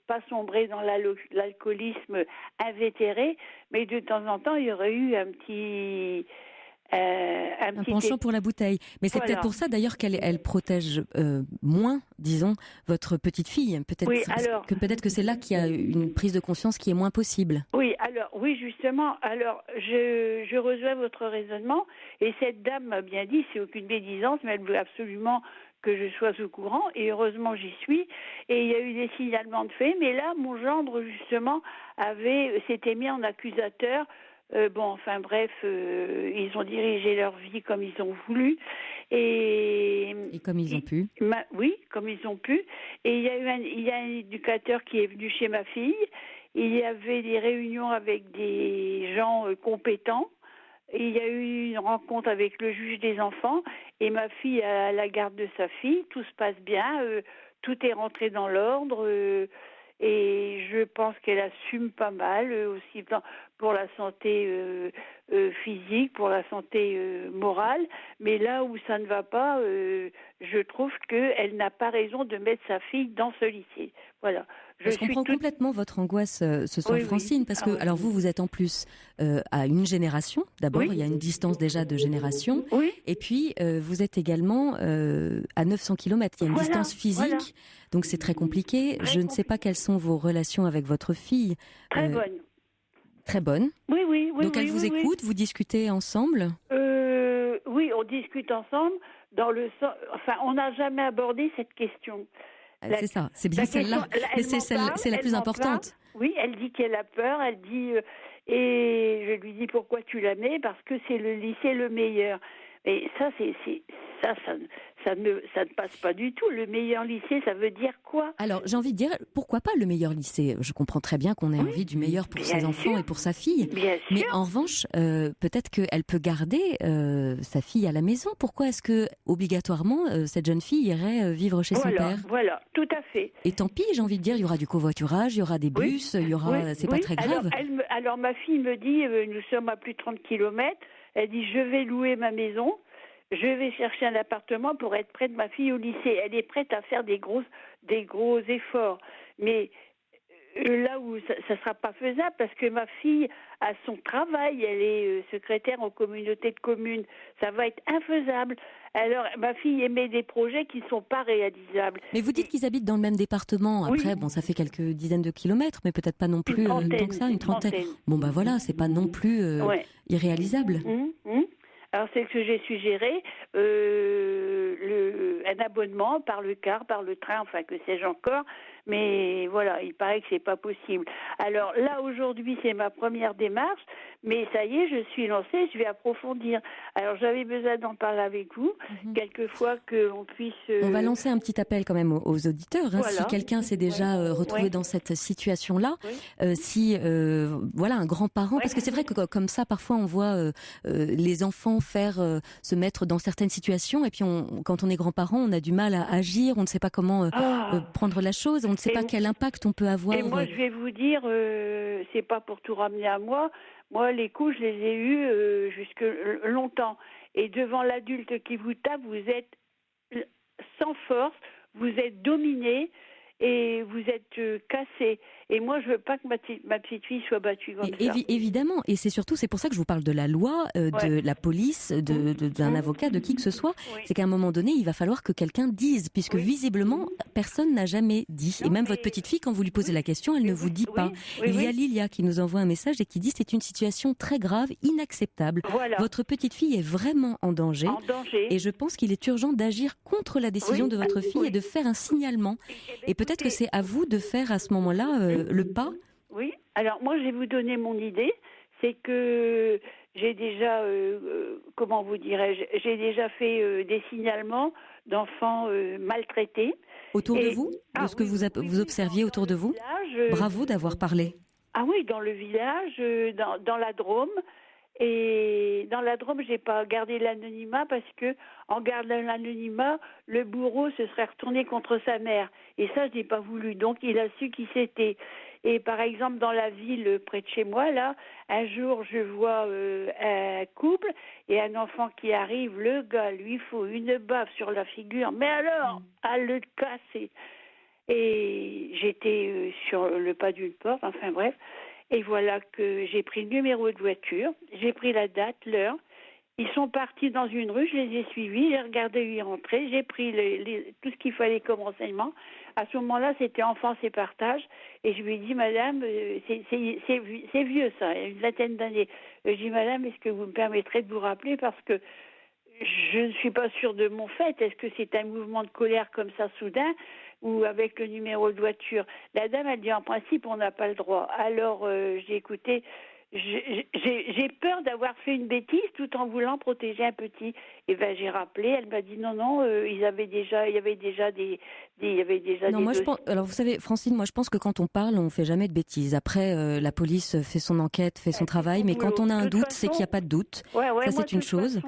pas sombré dans l'alcoolisme invétéré, mais de temps en temps, il y aurait eu un petit penchant pour la bouteille. Mais c'est peut-être pour ça d'ailleurs qu'elle protège moins, disons, votre petite fille. Peut-être que c'est là qu'il y a une prise de conscience qui est moins possible. Oui, justement. Alors, je rejoins votre raisonnement. Et cette dame m'a bien dit, c'est aucune médisance, mais elle veut absolument que je sois au courant, et heureusement j'y suis. Et il y a eu des signalements de faits, mais là, mon gendre, justement, s'était mis en accusateur. Ils ont dirigé leur vie comme ils ont voulu. Et comme ils ont pu. Oui, comme ils ont pu. Et il y a un éducateur qui est venu chez ma fille. Il y avait des réunions avec des gens compétents. Il y a eu une rencontre avec le juge des enfants et ma fille a la garde de sa fille. Tout se passe bien, tout est rentré dans l'ordre et je pense qu'elle assume pas mal aussi pour la santé physique, pour la santé morale. Mais là où ça ne va pas, je trouve qu'elle n'a pas raison de mettre sa fille dans ce lycée. Voilà. Je comprends complètement votre angoisse ce soir, Francine, parce que alors vous êtes en plus à une génération. D'abord, il y a une distance déjà de génération. Oui. Et puis, vous êtes également à 900 km. Il y a une distance physique, donc c'est très compliqué. Je ne sais pas quelles sont vos relations avec votre fille. Très bonnes. Très bonne. Oui. Donc elle vous écoute, vous discutez ensemble. Oui, on discute ensemble on n'a jamais abordé cette question. C'est ça, c'est bien celle-là. Mais c'est la plus importante. Oui, elle dit qu'elle a peur, elle dit et je lui dis pourquoi tu la mets, parce que c'est le lycée le meilleur. Et ça ça ne passe pas du tout. Le meilleur lycée, ça veut dire quoi? Alors, j'ai envie de dire, pourquoi pas le meilleur lycée? Je comprends très bien qu'on ait envie du meilleur pour ses enfants et pour sa fille. Mais en revanche, peut-être qu'elle peut garder sa fille à la maison. Pourquoi est-ce que, obligatoirement, cette jeune fille irait vivre chez son père? Voilà, tout à fait. Et tant pis, j'ai envie de dire, il y aura du covoiturage, il y aura des bus, il y aura... c'est pas très grave. Alors, ma fille me dit, nous sommes à plus de 30 km, elle dit, je vais louer ma maison. Je vais chercher un appartement pour être près de ma fille au lycée. Elle est prête à faire des gros efforts. Mais là où ça sera pas faisable, parce que ma fille a son travail, elle est secrétaire en communauté de communes, ça va être infaisable. Alors, ma fille émet des projets qui ne sont pas réalisables. Mais vous dites qu'ils habitent dans le même département. Après, Oui. bon, ça fait quelques dizaines de kilomètres, mais peut-être pas non plus tant que ça, une trentaine. Bon, bah voilà, c'est pas non plus irréalisable. Alors, c'est ce que j'ai suggéré, un abonnement par le car, par le train, enfin, que sais-je encore. Mais voilà, il paraît que c'est pas possible. Alors là, aujourd'hui, c'est ma première démarche, mais ça y est, je suis lancée, je vais approfondir. Alors j'avais besoin d'en parler avec vous, quelquefois qu'on puisse... On va lancer un petit appel quand même aux auditeurs. Hein, Voilà. Si quelqu'un s'est déjà retrouvé dans cette situation-là, si voilà un grand-parent, parce que c'est vrai que comme ça, parfois on voit les enfants se mettre dans certaines situations, et puis quand on est grand-parent, on a du mal à agir, on ne sait pas comment prendre la chose, on ne sait pas quel impact on peut avoir. Et moi, je vais vous dire, c'est pas pour tout ramener à moi. Moi, les coups, je les ai eus jusque longtemps. Et devant l'adulte qui vous tape, vous êtes sans force, vous êtes dominé et vous êtes cassé. Et moi, je veux pas que ma petite fille soit battue comme ça. Évidemment, et c'est pour ça que je vous parle de la loi, de la police, d'un avocat, de qui que ce soit. C'est qu'à un moment donné, il va falloir que quelqu'un dise, puisque visiblement, personne n'a jamais dit. Et même votre petite fille, quand vous lui posez la question, elle ne vous dit pas. Il y a Lilia qui nous envoie un message et qui dit c'est une situation très grave, inacceptable. Voilà. Votre petite fille est vraiment en danger. Et je pense qu'il est urgent d'agir contre la décision de votre fille et de faire un signalement. Et peut-être que c'est à vous de faire à ce moment-là le pas. Oui, alors moi je vais vous donner mon idée, c'est que j'ai déjà, comment vous dirais-je, j'ai déjà fait des signalements d'enfants maltraités. Autour de vous, de ce que vous observiez autour de vous. Bravo d'avoir parlé. Ah oui, dans le village, dans la Drôme. Et dans la Drôme, j'ai pas gardé l'anonymat parce que en gardant l'anonymat, le bourreau se serait retourné contre sa mère. Et ça, je n'ai pas voulu. Donc, il a su qui c'était. Et par exemple, dans la ville près de chez moi, là, un jour, je vois un couple et un enfant qui arrive. Le gars, lui, faut une baffe sur la figure. Mais alors, à le casser. Et j'étais sur le pas d'une porte, enfin bref. Et voilà que j'ai pris le numéro de voiture, j'ai pris la date, l'heure. Ils sont partis dans une rue, je les ai suivis, j'ai regardé où ils rentraient, j'ai pris tout ce qu'il fallait comme renseignement. À ce moment-là, c'était enfance et partage. Et je lui ai dit, madame, c'est vieux ça, une vingtaine d'années. Je lui ai dit, madame, est-ce que vous me permettrez de vous rappeler parce que je ne suis pas sûre de mon fait. Est-ce que c'est un mouvement de colère comme ça soudain ou avec le numéro de voiture? La dame a dit en principe on n'a pas le droit. Alors j'ai écouté, j'ai peur d'avoir fait une bêtise tout en voulant protéger un petit. Et ben j'ai rappelé, elle m'a dit non, il y avait déjà des non, moi je pense, alors vous savez Francine, moi je pense que quand on parle, on fait jamais de bêtises. Après la police fait son enquête, fait son travail, mais quand on a un doute, c'est qu'il n'y a pas de doute. Ça c'est une chose.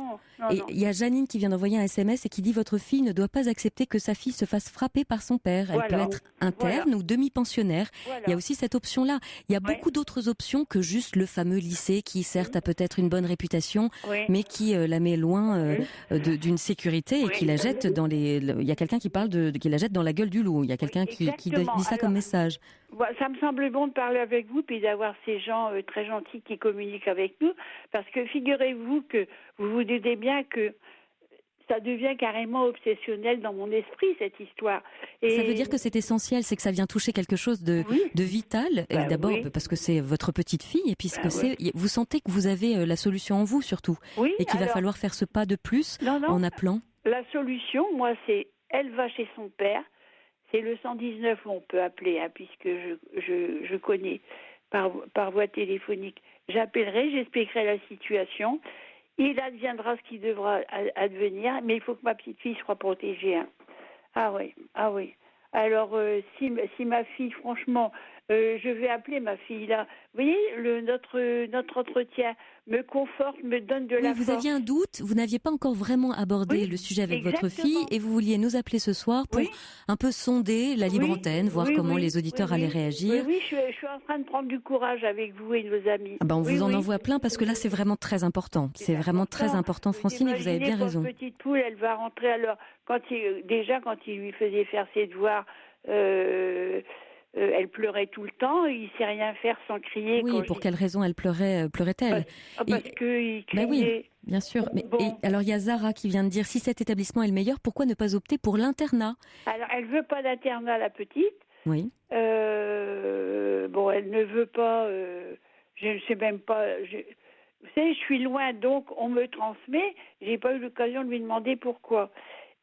Et il y a Janine qui vient d'envoyer un SMS et qui dit votre fille ne doit pas accepter que sa fille se fasse frapper par son père. Elle peut être interne ou demi-pensionnaire. Il y a aussi cette option-là. Il y a beaucoup d'autres options que juste le fameux lycée qui certes a peut-être une bonne réputation, mais qui la met loin d'une sécurité et qui la jette dans les... Il y a quelqu'un qui parle qui la jette dans la gueule du loup. Il y a quelqu'un qui dit ça comme message. Ça me semble bon de parler avec vous puis d'avoir ces gens très gentils qui communiquent avec nous parce que figurez-vous que vous vous doutez bien que ça devient carrément obsessionnel dans mon esprit, cette histoire. Et ça veut dire que c'est essentiel, c'est que ça vient toucher quelque chose de vital. D'abord parce que c'est votre petite fille et puis vous sentez que vous avez la solution en vous surtout. Et qu'il va falloir faire ce pas de plus en appelant. La solution, moi, c'est elle va chez son père. C'est le 119 où on peut appeler, puisque je connais par voie téléphonique. J'appellerai, j'expliquerai la situation. Il adviendra ce qui devra advenir, mais il faut que ma petite fille soit protégée. Ah oui. Alors, si ma fille, franchement, je vais appeler ma fille là. Vous voyez, notre entretien me conforte, me donne de la force. Vous aviez un doute, vous n'aviez pas encore vraiment abordé le sujet avec votre fille et vous vouliez nous appeler ce soir pour un peu sonder la libre antenne, voir comment les auditeurs allaient réagir. Oui, je suis en train de prendre du courage avec vous et nos amis. On vous en envoie plein parce que là c'est vraiment très important. C'est vraiment très important, Francine, et vous avez bien raison. Cette petite poule, elle va rentrer alors quand il lui faisait faire ses devoirs. elle pleurait tout le temps, il sait rien faire sans crier. Oui, pour quelle raison elle pleurait-elle? Parce qu'il criait. Oui, bien sûr. Mais, alors il y a Zara qui vient de dire, si cet établissement est le meilleur, pourquoi ne pas opter pour l'internat? Alors elle veut pas d'internat, la petite. Oui. Elle ne veut pas, je ne sais même pas, vous savez, je suis loin, donc on me transmet, j'ai pas eu l'occasion de lui demander pourquoi.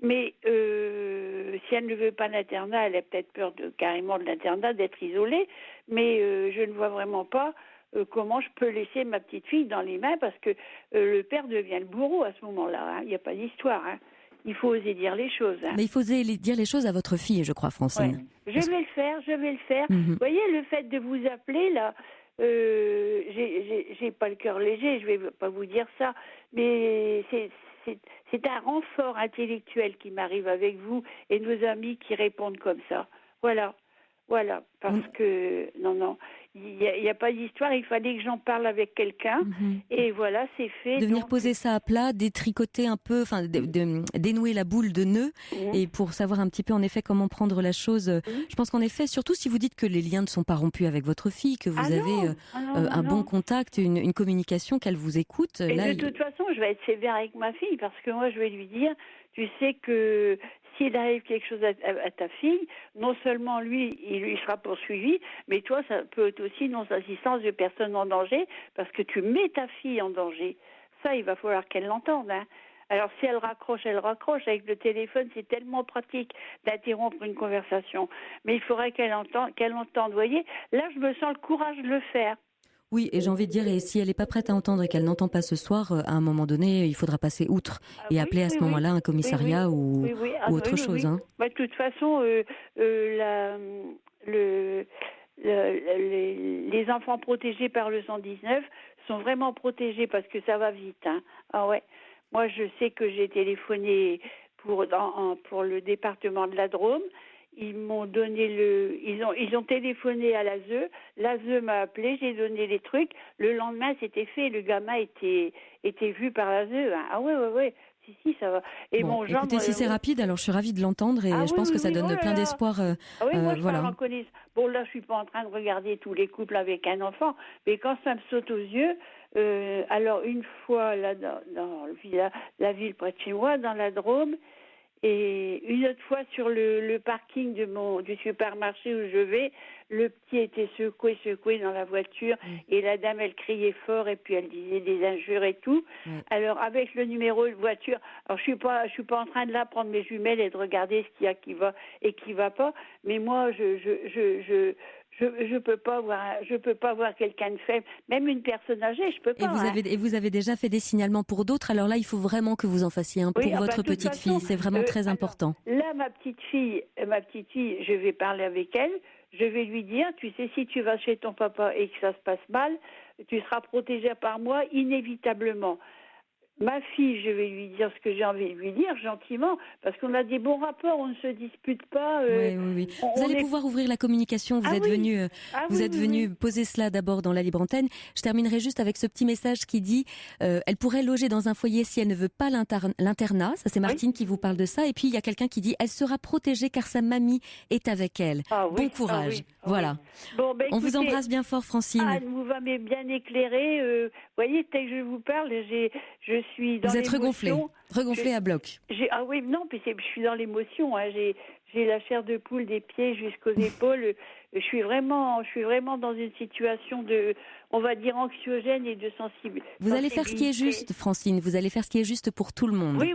Mais si elle ne veut pas d'internat, elle a peut-être peur carrément de l'internat, d'être isolée, mais je ne vois vraiment pas comment je peux laisser ma petite fille dans les mains, parce que le père devient le bourreau à ce moment-là, il n'y a pas d'histoire, Il faut oser dire les choses. Mais il faut oser dire les choses à votre fille, je crois, Francine. Ouais. Je vais le faire. Vous voyez, le fait de vous appeler, là, j'ai pas le cœur léger, je vais pas vous dire ça, mais c'est un renfort intellectuel qui m'arrive avec vous et nos amis qui répondent comme ça. Voilà, parce que, non, il n'y a pas d'histoire, il fallait que j'en parle avec quelqu'un, et voilà, c'est fait. De venir poser ça à plat, détricoter un peu, dénouer la boule de nœuds, et pour savoir un petit peu en effet comment prendre la chose. Je pense qu'en effet, surtout si vous dites que les liens ne sont pas rompus avec votre fille, que vous avez un bon contact, une communication, qu'elle vous écoute. Et là, de toute façon, je vais être sévère avec ma fille, parce que moi, je vais lui dire, tu sais que s'il arrive quelque chose à ta fille, non seulement lui, il sera poursuivi, mais toi, ça peut être aussi non-assistance de personnes en danger, parce que tu mets ta fille en danger. Ça, il va falloir qu'elle l'entende. Alors, si elle raccroche. Avec le téléphone, c'est tellement pratique d'interrompre une conversation. Mais il faudrait qu'elle entende. Vous voyez, là, je me sens le courage de le faire. Oui, et j'ai envie de dire, et si elle n'est pas prête à entendre et qu'elle n'entend pas ce soir, à un moment donné, il faudra passer outre et appeler à ce moment-là un commissariat ou autre chose. De toute façon, les enfants protégés par le 119 sont vraiment protégés parce que ça va vite. Ah ouais. Moi, je sais que j'ai téléphoné pour le département de la Drôme. Ils m'ont donné ils ont téléphoné à l'ASE. L'ASE m'a appelé, j'ai donné les trucs. Le lendemain, c'était fait. Le gamin était vu par l'ASE. Ah ouais. Si, ça va. Et bon, écoutez, si c'est rapide, alors je suis ravie de l'entendre et je pense que ça donne plein d'espoir. Moi, je parle en connaissance. Bon, là, je suis pas en train de regarder tous les couples avec un enfant, mais quand ça me saute aux yeux, alors une fois là dans la ville près de chez moi, dans la Drôme, et une autre fois sur le parking du supermarché où je vais, le petit était secoué dans la voiture et la dame, elle criait fort et puis elle disait des injures et tout. Alors avec le numéro de voiture, alors je suis pas en train de là prendre mes jumelles et de regarder ce qu'il y a qui va et qui va pas, mais moi je peux pas voir quelqu'un de faible, même une personne âgée, je peux pas. Et vous avez déjà fait des signalements pour d'autres. Alors là, il faut vraiment que vous en fassiez un pour votre petite fille. C'est vraiment très important. Là, ma petite fille, je vais parler avec elle. Je vais lui dire, tu sais, si tu vas chez ton papa et que ça se passe mal, tu seras protégée par moi inévitablement. Ma fille, je vais lui dire ce que j'ai envie de lui dire gentiment, parce qu'on a des bons rapports, on ne se dispute pas. Oui. Vous allez pouvoir ouvrir la communication. Vous êtes venu poser cela d'abord dans la libre antenne. Je terminerai juste avec ce petit message qui dit elle pourrait loger dans un foyer si elle ne veut pas l'internat. Ça, c'est Martine qui vous parle de ça. Et puis il y a quelqu'un qui dit elle sera protégée car sa mamie est avec elle. Bon courage. Voilà. Bon, on vous embrasse bien fort, Francine. Anne, vous m'avez bien éclairée. Vous voyez, dès que je vous parle, je suis dans l'émotion. Vous êtes regonflé à bloc. Je suis dans l'émotion. J'ai la chair de poule des pieds jusqu'aux épaules. Je suis vraiment dans une situation de, on va dire, anxiogène et de sensible. Vous allez faire ce qui est juste, Francine. Vous allez faire ce qui est juste pour tout le monde. Oui.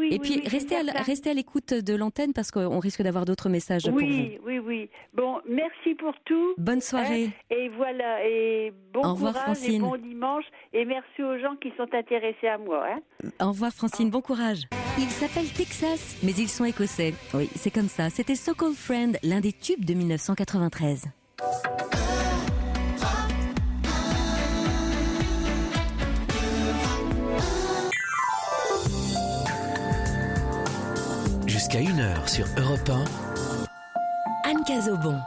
Et puis, restez à l'écoute de l'antenne parce qu'on risque d'avoir d'autres messages pour vous. Oui. Bon, merci pour tout. Bonne soirée. Et voilà, et bon Au revoir, courage, Francine. et bon dimanche. Et merci aux gens qui sont intéressés à moi. Au revoir, Francine. Bon courage. Ils s'appellent Texas, mais ils sont écossais. Oui, c'est comme ça. C'était So Called Friend, l'un des tubes de 1993. Jusqu'à 1h sur Europe 1. Anne Cazobon.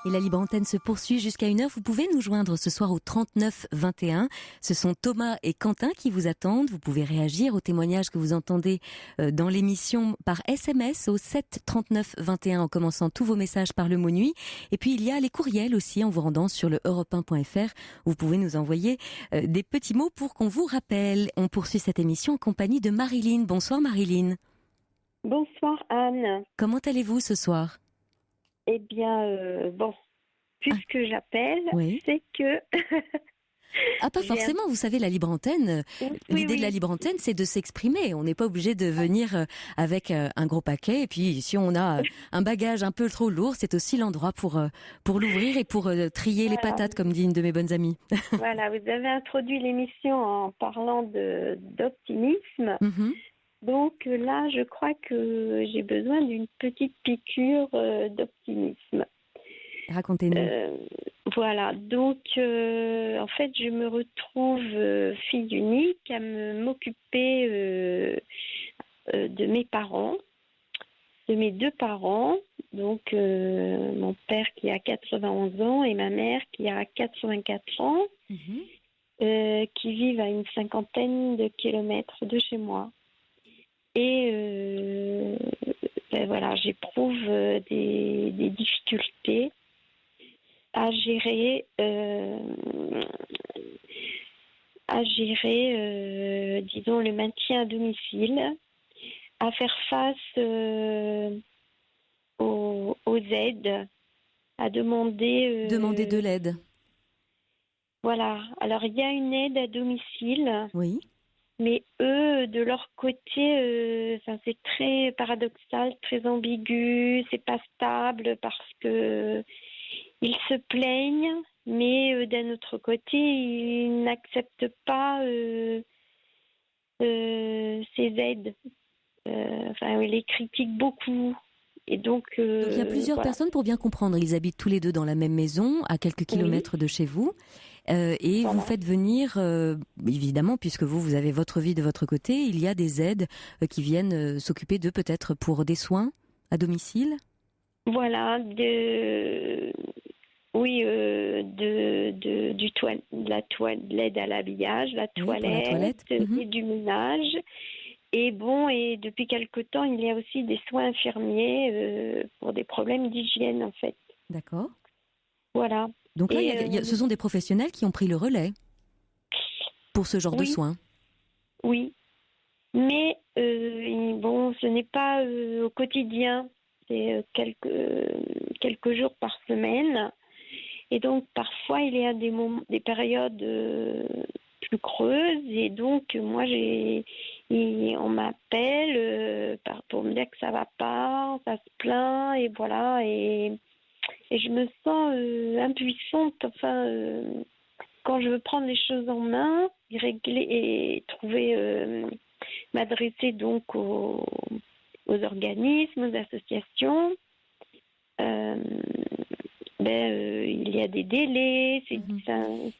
Et la Libre Antenne se poursuit jusqu'à 1h. Vous pouvez nous joindre ce soir au 39 21. Ce sont Thomas et Quentin qui vous attendent. Vous pouvez réagir aux témoignages que vous entendez dans l'émission par SMS au 7 39 21 en commençant tous vos messages par le mot nuit. Et puis il y a les courriels aussi en vous rendant sur le europe1.fr. Vous pouvez nous envoyer des petits mots pour qu'on vous rappelle. On poursuit cette émission en compagnie de Marilyn. Bonsoir Marilyn. Bonsoir Anne. Comment allez-vous ce soir ? Eh bien, puisque j'appelle, oui. c'est que... Pas forcément, vous savez, la Libre Antenne, l'idée de la Libre Antenne, c'est de s'exprimer. On n'est pas obligé de venir avec un gros paquet. Et puis, si on a un bagage un peu trop lourd, c'est aussi l'endroit pour l'ouvrir et pour trier les patates, comme dit une de mes bonnes amies. Voilà, vous avez introduit l'émission en parlant d'optimisme. Mm-hmm. Donc là, je crois que j'ai besoin d'une petite piqûre d'optimisme. Racontez-nous. Voilà, donc en fait, je me retrouve fille unique à m'occuper de mes parents, de mes deux parents, donc mon père qui a 91 ans et ma mère qui a 84 ans, qui vivent à une 50aine de kilomètres de chez moi. Et voilà, j'éprouve des difficultés à gérer, disons, le maintien à domicile, à faire face aux aides, à demander... Demander de l'aide. Voilà. Alors, il y a une aide à domicile. Oui. Mais eux, de leur côté, c'est très paradoxal, très ambigu, c'est pas stable parce que ils se plaignent, mais d'un autre côté, ils n'acceptent pas ces aides. Ils les critiquent beaucoup. Et donc il y a plusieurs personnes, pour bien comprendre. Ils habitent tous les deux dans la même maison, à quelques kilomètres de chez vous. Et vous faites venir, évidemment, puisque vous avez votre vie de votre côté, il y a des aides qui viennent s'occuper d'eux, peut-être pour des soins à domicile. Voilà, de l'aide à l'habillage, la toilette. Et du ménage. Et et depuis quelque temps, il y a aussi des soins infirmiers pour des problèmes d'hygiène, en fait. D'accord. Voilà. Donc là, ce sont des professionnels qui ont pris le relais pour ce genre de soins. Oui. Mais ce n'est pas au quotidien. C'est quelques jours par semaine. Et donc, parfois, il y a des périodes plus creuses. Et donc, moi, on m'appelle pour me dire que ça va pas, ça se plaint, et voilà. Et je me sens impuissante, quand je veux prendre les choses en main, régler et m'adresser donc aux organismes, aux associations. Il y a des délais.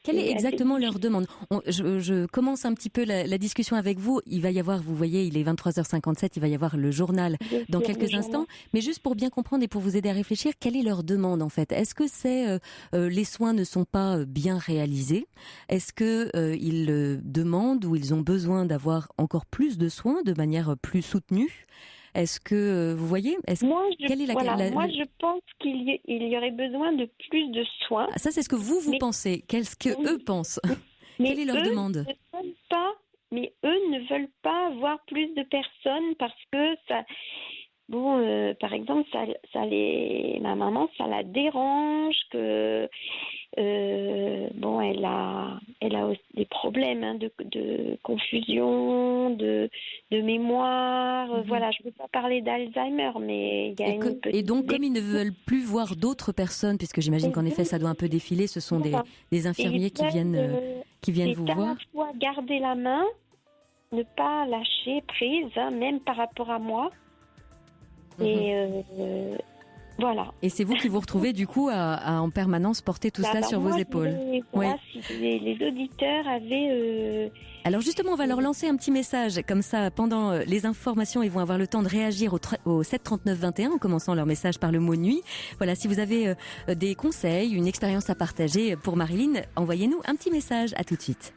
Quelle est exactement leur demande ? Je commence un petit peu la discussion avec vous. Il va y avoir, vous voyez, il est 23h57, il va y avoir le journal dans quelques instants. Mais juste pour bien comprendre et pour vous aider à réfléchir, quelle est leur demande en fait ? Est-ce que c'est les soins ne sont pas bien réalisés ? Est-ce qu'ils demandent ou ils ont besoin d'avoir encore plus de soins de manière plus soutenue ? Est-ce que vous voyez Moi, je pense qu'il y aurait besoin de plus de soins. Ça, c'est ce que vous pensez. Qu'est-ce que eux pensent ? Quelle est leur demande ? Mais eux ne veulent pas avoir plus de personnes parce que ça... par exemple, ma maman, ça la dérange que... elle a aussi des problèmes de confusion, de mémoire. Voilà, je ne veux pas parler d'Alzheimer, mais il y a une petite... Et donc, comme ils ne veulent plus voir d'autres personnes, puisque j'imagine qu'en effet, ça doit un peu défiler, ce sont des infirmiers qui viennent vous voir. À la fois garder la main, ne pas lâcher prise, même par rapport à moi. Et voilà. Et c'est vous qui vous retrouvez du coup à en permanence porter tout cela sur vos épaules. Si les auditeurs avaient Alors justement, on va leur lancer un petit message. Comme ça, pendant les informations, ils vont avoir le temps de réagir au 7 39 21 en commençant leur message par le mot nuit. Voilà, si vous avez des conseils, une expérience à partager pour Marilyn, envoyez-nous un petit message. À tout de suite.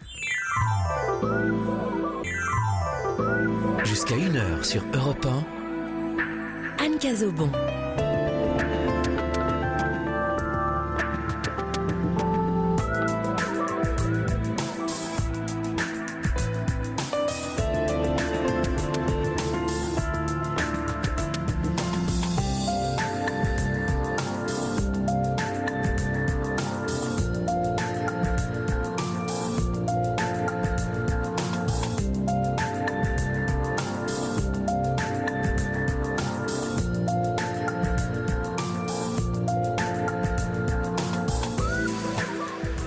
Jusqu'à 1h sur Europe 1, Anne Cazobon.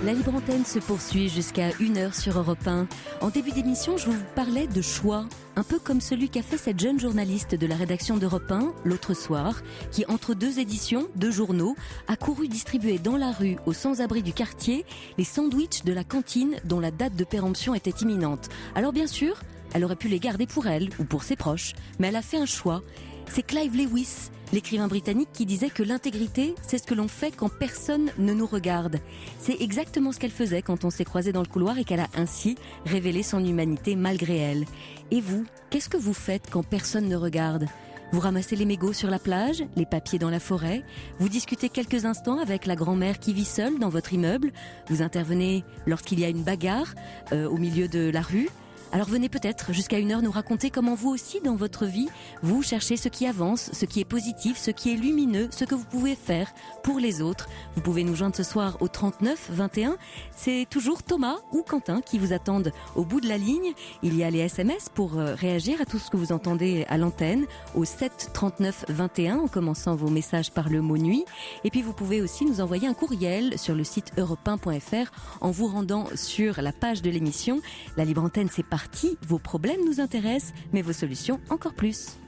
La Libre Antenne se poursuit jusqu'à 1h sur Europe 1. En début d'émission, je vous parlais de choix, un peu comme celui qu'a fait cette jeune journaliste de la rédaction d'Europe 1 l'autre soir, qui entre 2 éditions, 2 journaux, a couru distribuer dans la rue aux sans-abri du quartier les sandwichs de la cantine dont la date de péremption était imminente. Alors bien sûr, elle aurait pu les garder pour elle ou pour ses proches, mais elle a fait un choix. C'est Clive Lewis, l'écrivain britannique, qui disait que l'intégrité, c'est ce que l'on fait quand personne ne nous regarde. C'est exactement ce qu'elle faisait quand on s'est croisés dans le couloir et qu'elle a ainsi révélé son humanité malgré elle. Et vous, qu'est-ce que vous faites quand personne ne regarde ? Vous ramassez les mégots sur la plage, les papiers dans la forêt, vous discutez quelques instants avec la grand-mère qui vit seule dans votre immeuble, vous intervenez lorsqu'il y a une bagarre au milieu de la rue. Alors venez peut-être jusqu'à 1h nous raconter comment vous aussi dans votre vie, vous cherchez ce qui avance, ce qui est positif, ce qui est lumineux, ce que vous pouvez faire pour les autres. Vous pouvez nous joindre ce soir au 39 21. C'est toujours Thomas ou Quentin qui vous attendent au bout de la ligne. Il y a les SMS pour réagir à tout ce que vous entendez à l'antenne au 7 39 21 en commençant vos messages par le mot nuit. Et puis vous pouvez aussi nous envoyer un courriel sur le site europe1.fr en vous rendant sur la page de l'émission. La Libre Antenne, c'est parti. Vos problèmes nous intéressent, mais vos solutions encore plus.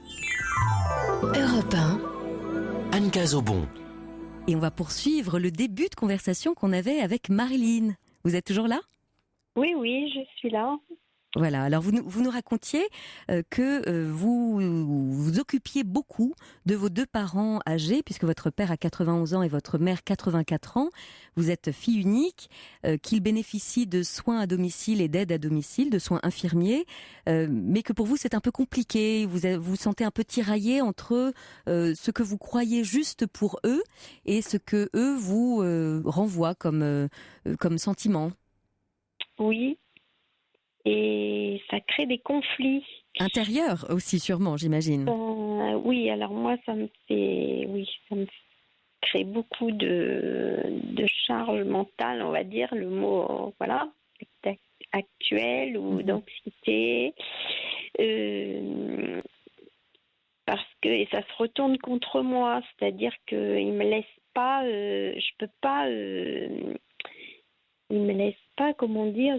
Europe 1, Anne Cazobon. Et on va poursuivre le début de conversation qu'on avait avec Marilyn. Vous êtes toujours là ? Oui, je suis là. Voilà, alors vous nous racontiez que vous vous occupiez beaucoup de vos 2 parents âgés, puisque votre père a 91 ans et votre mère 84 ans. Vous êtes fille unique, qu'ils bénéficient de soins à domicile et d'aide à domicile, de soins infirmiers, mais que pour vous c'est un peu compliqué, vous vous sentez un peu tiraillé entre ce que vous croyez juste pour eux et ce que eux vous renvoient comme sentiment. Oui. Et ça crée des conflits. Intérieurs aussi, sûrement, j'imagine. Oui, alors moi, ça me crée beaucoup de charge mentale, on va dire, le mot, voilà, actuel ou d'anxiété. Parce que, et ça se retourne contre moi, c'est-à-dire qu'ils me laissent pas, je peux pas... ils me laissent pas, comment dire,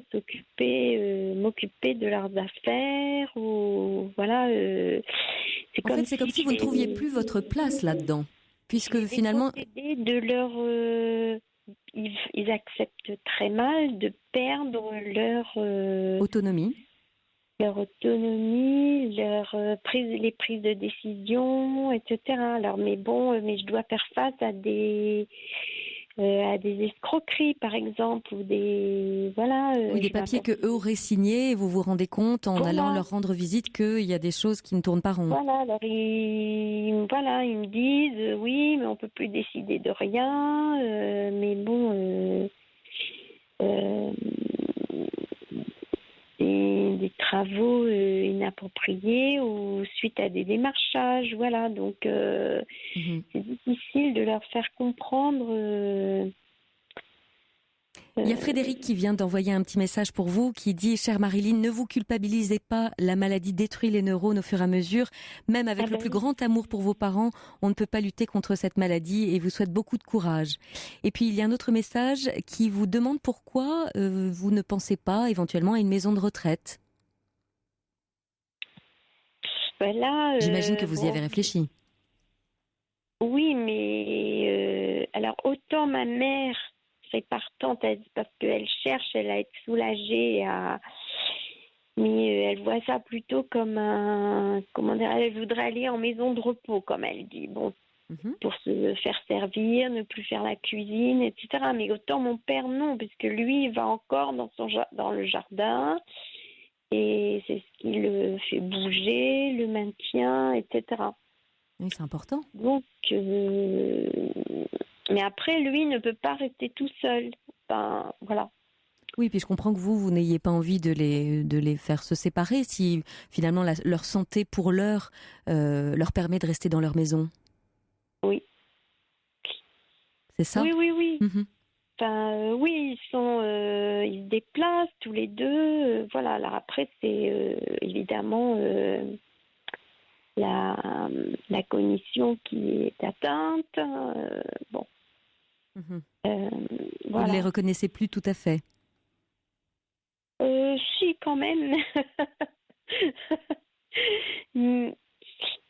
m'occuper de leurs affaires ou voilà. C'est comme si vous ne trouviez plus votre place là-dedans, puisque finalement de leur, ils acceptent très mal de perdre leur autonomie, les prises de décision, etc. Alors mais je dois faire face à des escroqueries, par exemple, ou des papiers que eux auraient signés, et vous vous rendez compte en allant leur rendre visite qu'il y a des choses qui ne tournent pas rond. Voilà, alors ils me disent oui, mais on peut plus décider de rien, mais bon, des travaux inappropriés ou suite à des démarchages, voilà, donc c'est difficile de leur faire comprendre. Il y a Frédéric qui vient d'envoyer un petit message pour vous qui dit « Chère Marilyn, ne vous culpabilisez pas, la maladie détruit les neurones au fur et à mesure. Même avec le plus grand amour pour vos parents, on ne peut pas lutter contre cette maladie et vous souhaite beaucoup de courage. » Et puis il y a un autre message qui vous demande pourquoi vous ne pensez pas éventuellement à une maison de retraite. J'imagine que vous y avez réfléchi. Oui, mais alors autant ma mère serait partante parce qu'elle cherche à être soulagée, Mais elle voit ça plutôt comme elle voudrait aller en maison de repos, comme elle dit. Bon, pour se faire servir, ne plus faire la cuisine, etc. Mais autant mon père, non, parce que lui, il va encore dans le jardin, et c'est ce qui le fait bouger, le maintient, etc. Oui, c'est important. Donc, mais après, lui ne peut pas rester tout seul. Enfin, voilà. Oui, puis je comprends que vous n'ayez pas envie de les faire se séparer si finalement leur santé pour l'heure leur permet de rester dans leur maison. Oui. C'est ça ? Oui. Enfin, oui, ils se déplacent tous les deux. Voilà. Alors après, c'est évidemment la cognition qui est atteinte. Bon. Voilà. Vous ne les reconnaissez plus tout à fait. Si, quand même.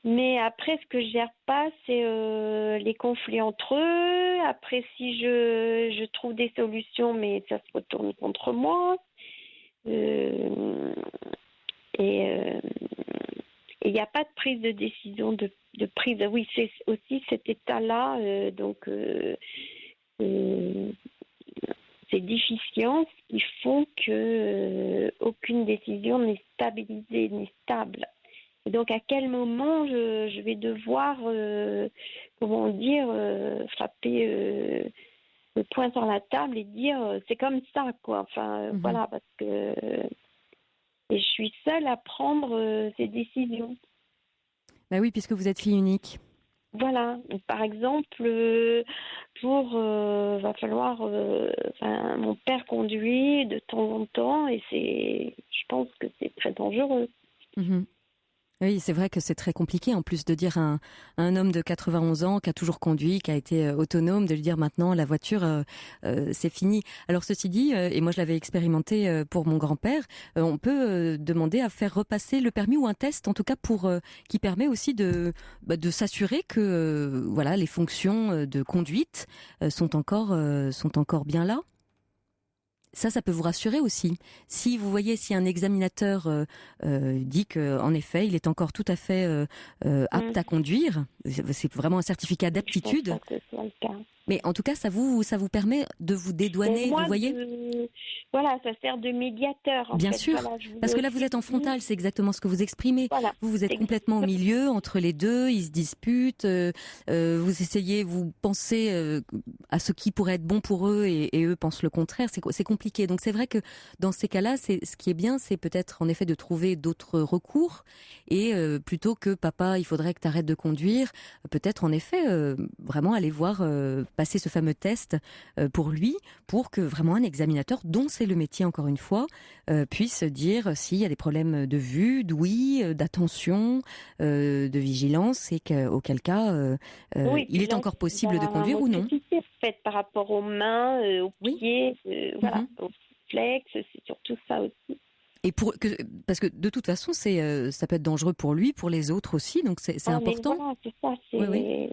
Mais après, ce que je gère pas, c'est les conflits entre eux. Après, si je trouve des solutions, mais ça se retourne contre moi. Et il n'y a pas de prise de décision, de prise. Oui, c'est aussi cet état-là. Donc, ces déficiences qui font que aucune décision n'est stabilisée, n'est stable. Et donc, à quel moment je vais devoir, frapper le poing sur la table et dire c'est comme ça, quoi. Enfin, voilà, parce que et je suis seule à prendre ces décisions. Bah oui, puisque vous êtes fille unique. Voilà. Par exemple, va falloir. Mon père conduit de temps en temps et je pense que c'est très dangereux. Oui, c'est vrai que c'est très compliqué en plus de dire à un homme de 91 ans qui a toujours conduit, qui a été autonome, de lui dire maintenant la voiture c'est fini. Alors ceci dit, et moi je l'avais expérimenté pour mon grand-père, on peut demander à faire repasser le permis ou un test en tout cas pour qui permet aussi de s'assurer que voilà les fonctions de conduite sont encore bien là. Ça peut vous rassurer aussi. Si vous voyez, si un examinateur dit qu'en effet, il est encore tout à fait apte à conduire, c'est vraiment un certificat d'aptitude. Je pense pas que ce soit le cas. Mais en tout cas, ça vous permet de vous dédouaner, vous voyez ? Voilà, ça sert de médiateur. Bien sûr, voilà, parce que là, vous êtes en frontal, c'est exactement ce que vous exprimez. Voilà, vous êtes complètement au milieu, entre les deux, ils se disputent, vous essayez, vous pensez à ce qui pourrait être bon pour eux et eux pensent le contraire, c'est compliqué. Donc c'est vrai que dans ces cas-là, ce qui est bien, c'est peut-être en effet de trouver d'autres recours et plutôt que papa, il faudrait que tu arrêtes de conduire, peut-être en effet vraiment aller voir, passer ce fameux test pour lui, pour que vraiment un examinateur dont c'est le métier encore une fois, puisse dire s'il y a des problèmes de vue, d'ouïe, d'attention, de vigilance et auquel cas il est encore possible de conduire ou non. Fait par rapport aux mains, aux pieds, voilà, aux flexes, c'est surtout ça aussi. Et parce que de toute façon, ça peut être dangereux pour lui, pour les autres aussi, donc c'est important. Voilà, c'est ça. Oui.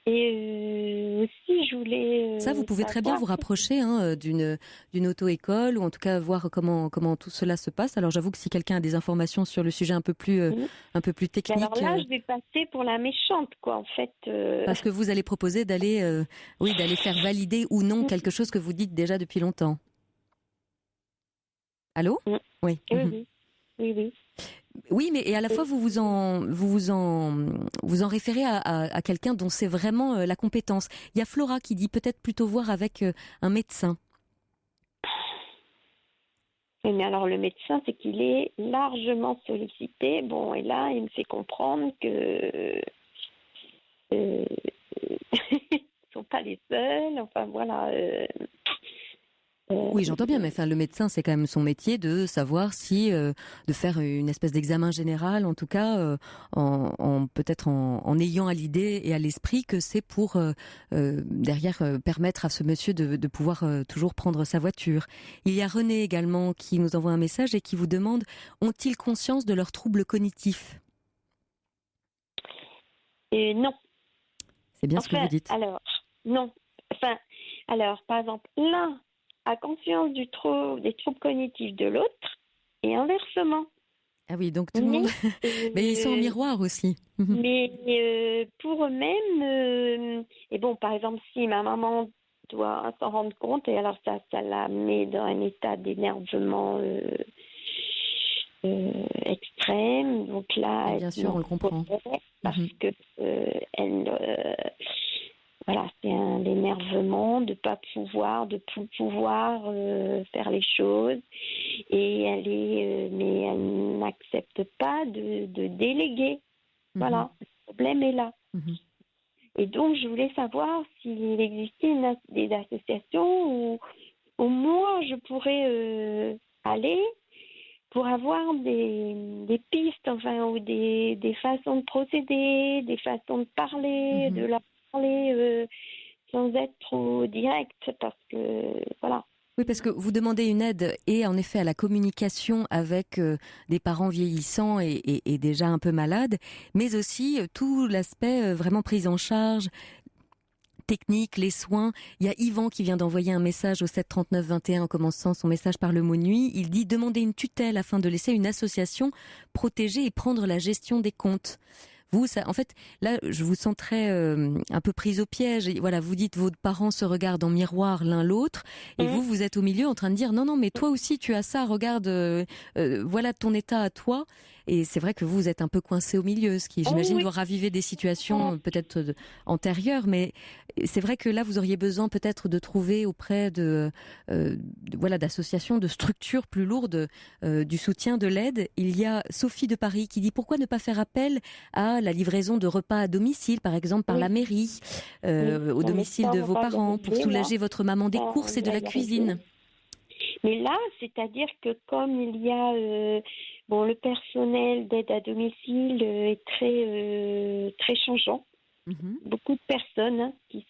Et aussi, je voulais. Ça, vous pouvez très bien vous rapprocher d'une auto-école ou en tout cas voir comment tout cela se passe. Alors, j'avoue que si quelqu'un a des informations sur le sujet un peu plus technique. Alors là, je vais passer pour la méchante, quoi, en fait. Parce que vous allez proposer d'aller faire valider ou non quelque chose que vous dites déjà depuis longtemps. Allô ? Oui. Oui. Oui, mais et à la fois vous vous en référez à quelqu'un dont c'est vraiment la compétence. Il y a Flora qui dit peut-être plutôt voir avec un médecin. Oui, mais alors le médecin, c'est qu'il est largement sollicité. Bon, et là, il me fait comprendre que ils sont pas les seuls. Enfin voilà. Oui, j'entends bien, mais enfin, le médecin, c'est quand même son métier de savoir si, de faire une espèce d'examen général, en tout cas, peut-être en ayant à l'idée et à l'esprit que c'est pour derrière permettre à ce monsieur de pouvoir toujours prendre sa voiture. Il y a René également qui nous envoie un message et qui vous demande: ont-ils conscience de leurs troubles cognitifs ? Non. C'est bien ce que vous dites. Alors, non. Alors, par exemple, l'un a conscience des troubles cognitifs de l'autre et inversement. Ah oui, donc tout le monde... Mais ils sont en miroir aussi. Mais pour eux-mêmes, et bon, par exemple, si ma maman doit s'en rendre compte, et alors ça la met dans un état d'énervement extrême. Donc là, bien sûr, on le comprend. Parce que voilà, c'est un énervement de plus pouvoir faire les choses. Et mais elle n'accepte pas de déléguer. Voilà, le problème est là. Et donc, je voulais savoir s'il existait des associations où au moins je pourrais aller pour avoir des pistes, enfin, ou des façons de procéder, des façons de parler, de leur parler sans être trop direct, parce que, voilà. Oui, parce que vous demandez une aide et en effet à la communication avec des parents vieillissants et déjà un peu malades, mais aussi tout l'aspect vraiment prise en charge, technique, les soins. Il y a Yvan qui vient d'envoyer un message au 7 39 21 en commençant son message par le mot nuit. Il dit demander une tutelle afin de laisser une association protéger et prendre la gestion des comptes. Vous, ça, en fait, là, je vous sens très un peu prise au piège. Et voilà, vous dites vos parents se regardent en miroir l'un l'autre, et vous êtes au milieu en train de dire non, mais toi aussi tu as ça. Regarde, voilà ton état à toi. Et c'est vrai que vous êtes un peu coincé au milieu, ce qui, j'imagine, doit raviver des situations peut-être antérieures. Mais c'est vrai que là, vous auriez besoin peut-être de trouver auprès d'associations, de structures plus lourdes, du soutien, de l'aide. Il y a Sophie de Paris qui dit pourquoi ne pas faire appel à la livraison de repas à domicile, par exemple par la mairie, au domicile de vos parents, pour soulager votre maman des courses et de la cuisine. Mais là, c'est-à-dire que comme il y a le personnel d'aide à domicile est très changeant. Beaucoup de personnes qui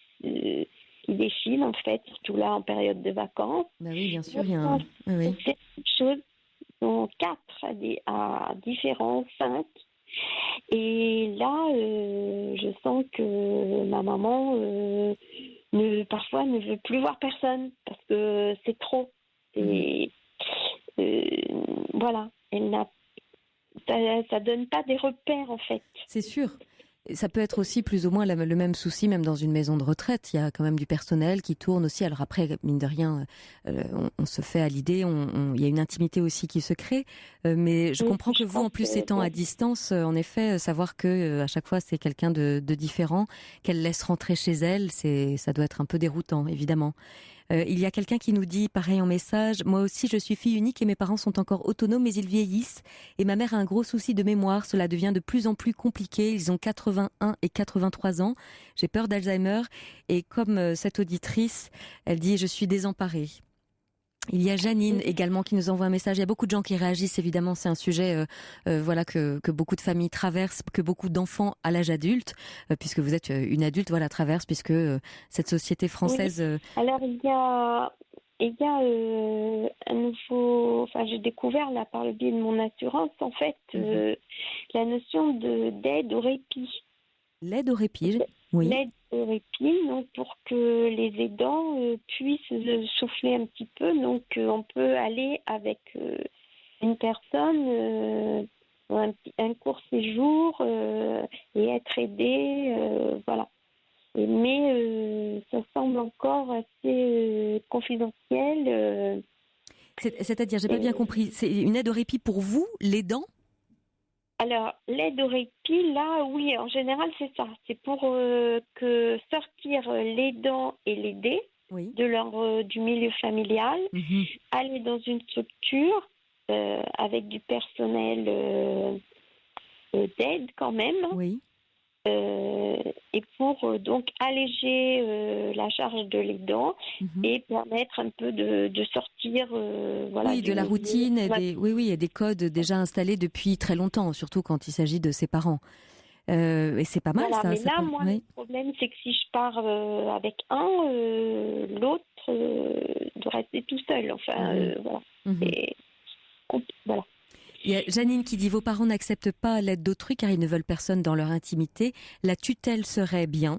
défilent en fait, surtout là en période de vacances. Bah oui, bien sûr, c'est une chose, sont 4 à différents 5. Et là, je sens que ma maman parfois ne veut plus voir personne parce que c'est trop. Et voilà, ça donne pas des repères en fait. C'est sûr. Ça peut être aussi plus ou moins le même souci, même dans une maison de retraite. Il y a quand même du personnel qui tourne aussi. Alors après, mine de rien, on se fait à l'idée, il y a une intimité aussi qui se crée. Mais je comprends que vous, en plus étant à distance, en effet, savoir que à chaque fois c'est quelqu'un de différent, qu'elle laisse rentrer chez elle, ça doit être un peu déroutant, évidemment. Il y a quelqu'un qui nous dit, pareil en message, moi aussi je suis fille unique et mes parents sont encore autonomes mais ils vieillissent et ma mère a un gros souci de mémoire, cela devient de plus en plus compliqué, ils ont 81 et 83 ans, j'ai peur d'Alzheimer et comme cette auditrice, elle dit je suis désemparée. Il y a Janine également qui nous envoie un message. Il y a beaucoup de gens qui réagissent, évidemment. C'est un sujet que beaucoup de familles traversent, que beaucoup d'enfants à l'âge adulte, puisque vous êtes une adulte, traversent, puisque cette société française... Alors, il y a un nouveau... Enfin, j'ai découvert, là, par le biais de mon assurance, en fait, la notion d'aide au répit. L'aide au répit, oui. L'aide au répit, donc pour que les aidants puissent souffler un petit peu. Donc, on peut aller avec une personne un court séjour et être aidé, voilà. Mais ça semble encore assez confidentiel. C'est-à-dire, j'ai pas bien compris. C'est une aide au répit pour vous, l'aidant ? Alors, l'aide au répit, là, oui, en général, c'est ça. C'est pour que sortir l'aidant et l'aider du milieu familial, aller dans une structure avec du personnel d'aide quand même. Oui. Et pour donc alléger la charge de l'aidant et permettre un peu de sortir de la routine et des codes déjà installés depuis très longtemps, surtout quand il s'agit de ses parents. Et c'est pas mal ça. Mais là, moi, le problème, c'est que si je pars avec l'autre doit rester tout seul. Enfin, voilà. Il y a Janine qui dit « Vos parents n'acceptent pas l'aide d'autrui car ils ne veulent personne dans leur intimité. La tutelle serait bien. »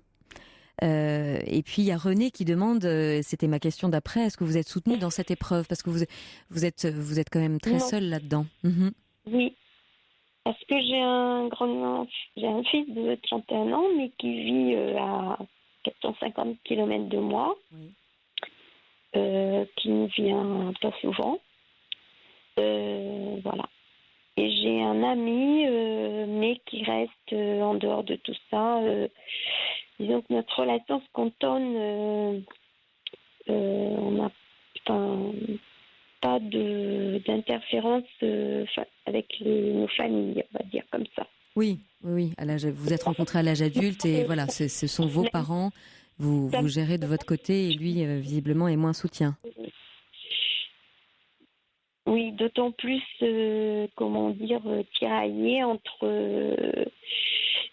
Et puis il y a René qui demande, c'était ma question d'après, est-ce que vous êtes soutenu dans cette épreuve? Parce que vous êtes quand même très seul là-dedans. Oui, parce que j'ai un fils de 31 ans, mais qui vit à 450 km de moi, qui ne vient pas souvent. Voilà. Et j'ai un ami, mais qui reste en dehors de tout ça. Disons que notre relation se cantonne. On n'a pas d'interférence avec nos familles, on va dire comme ça. Oui. Vous êtes rencontrés à l'âge adulte et voilà, ce sont vos parents. Vous gérez de votre côté et lui, visiblement, est moins soutien. Oui, d'autant plus, tiraillé entre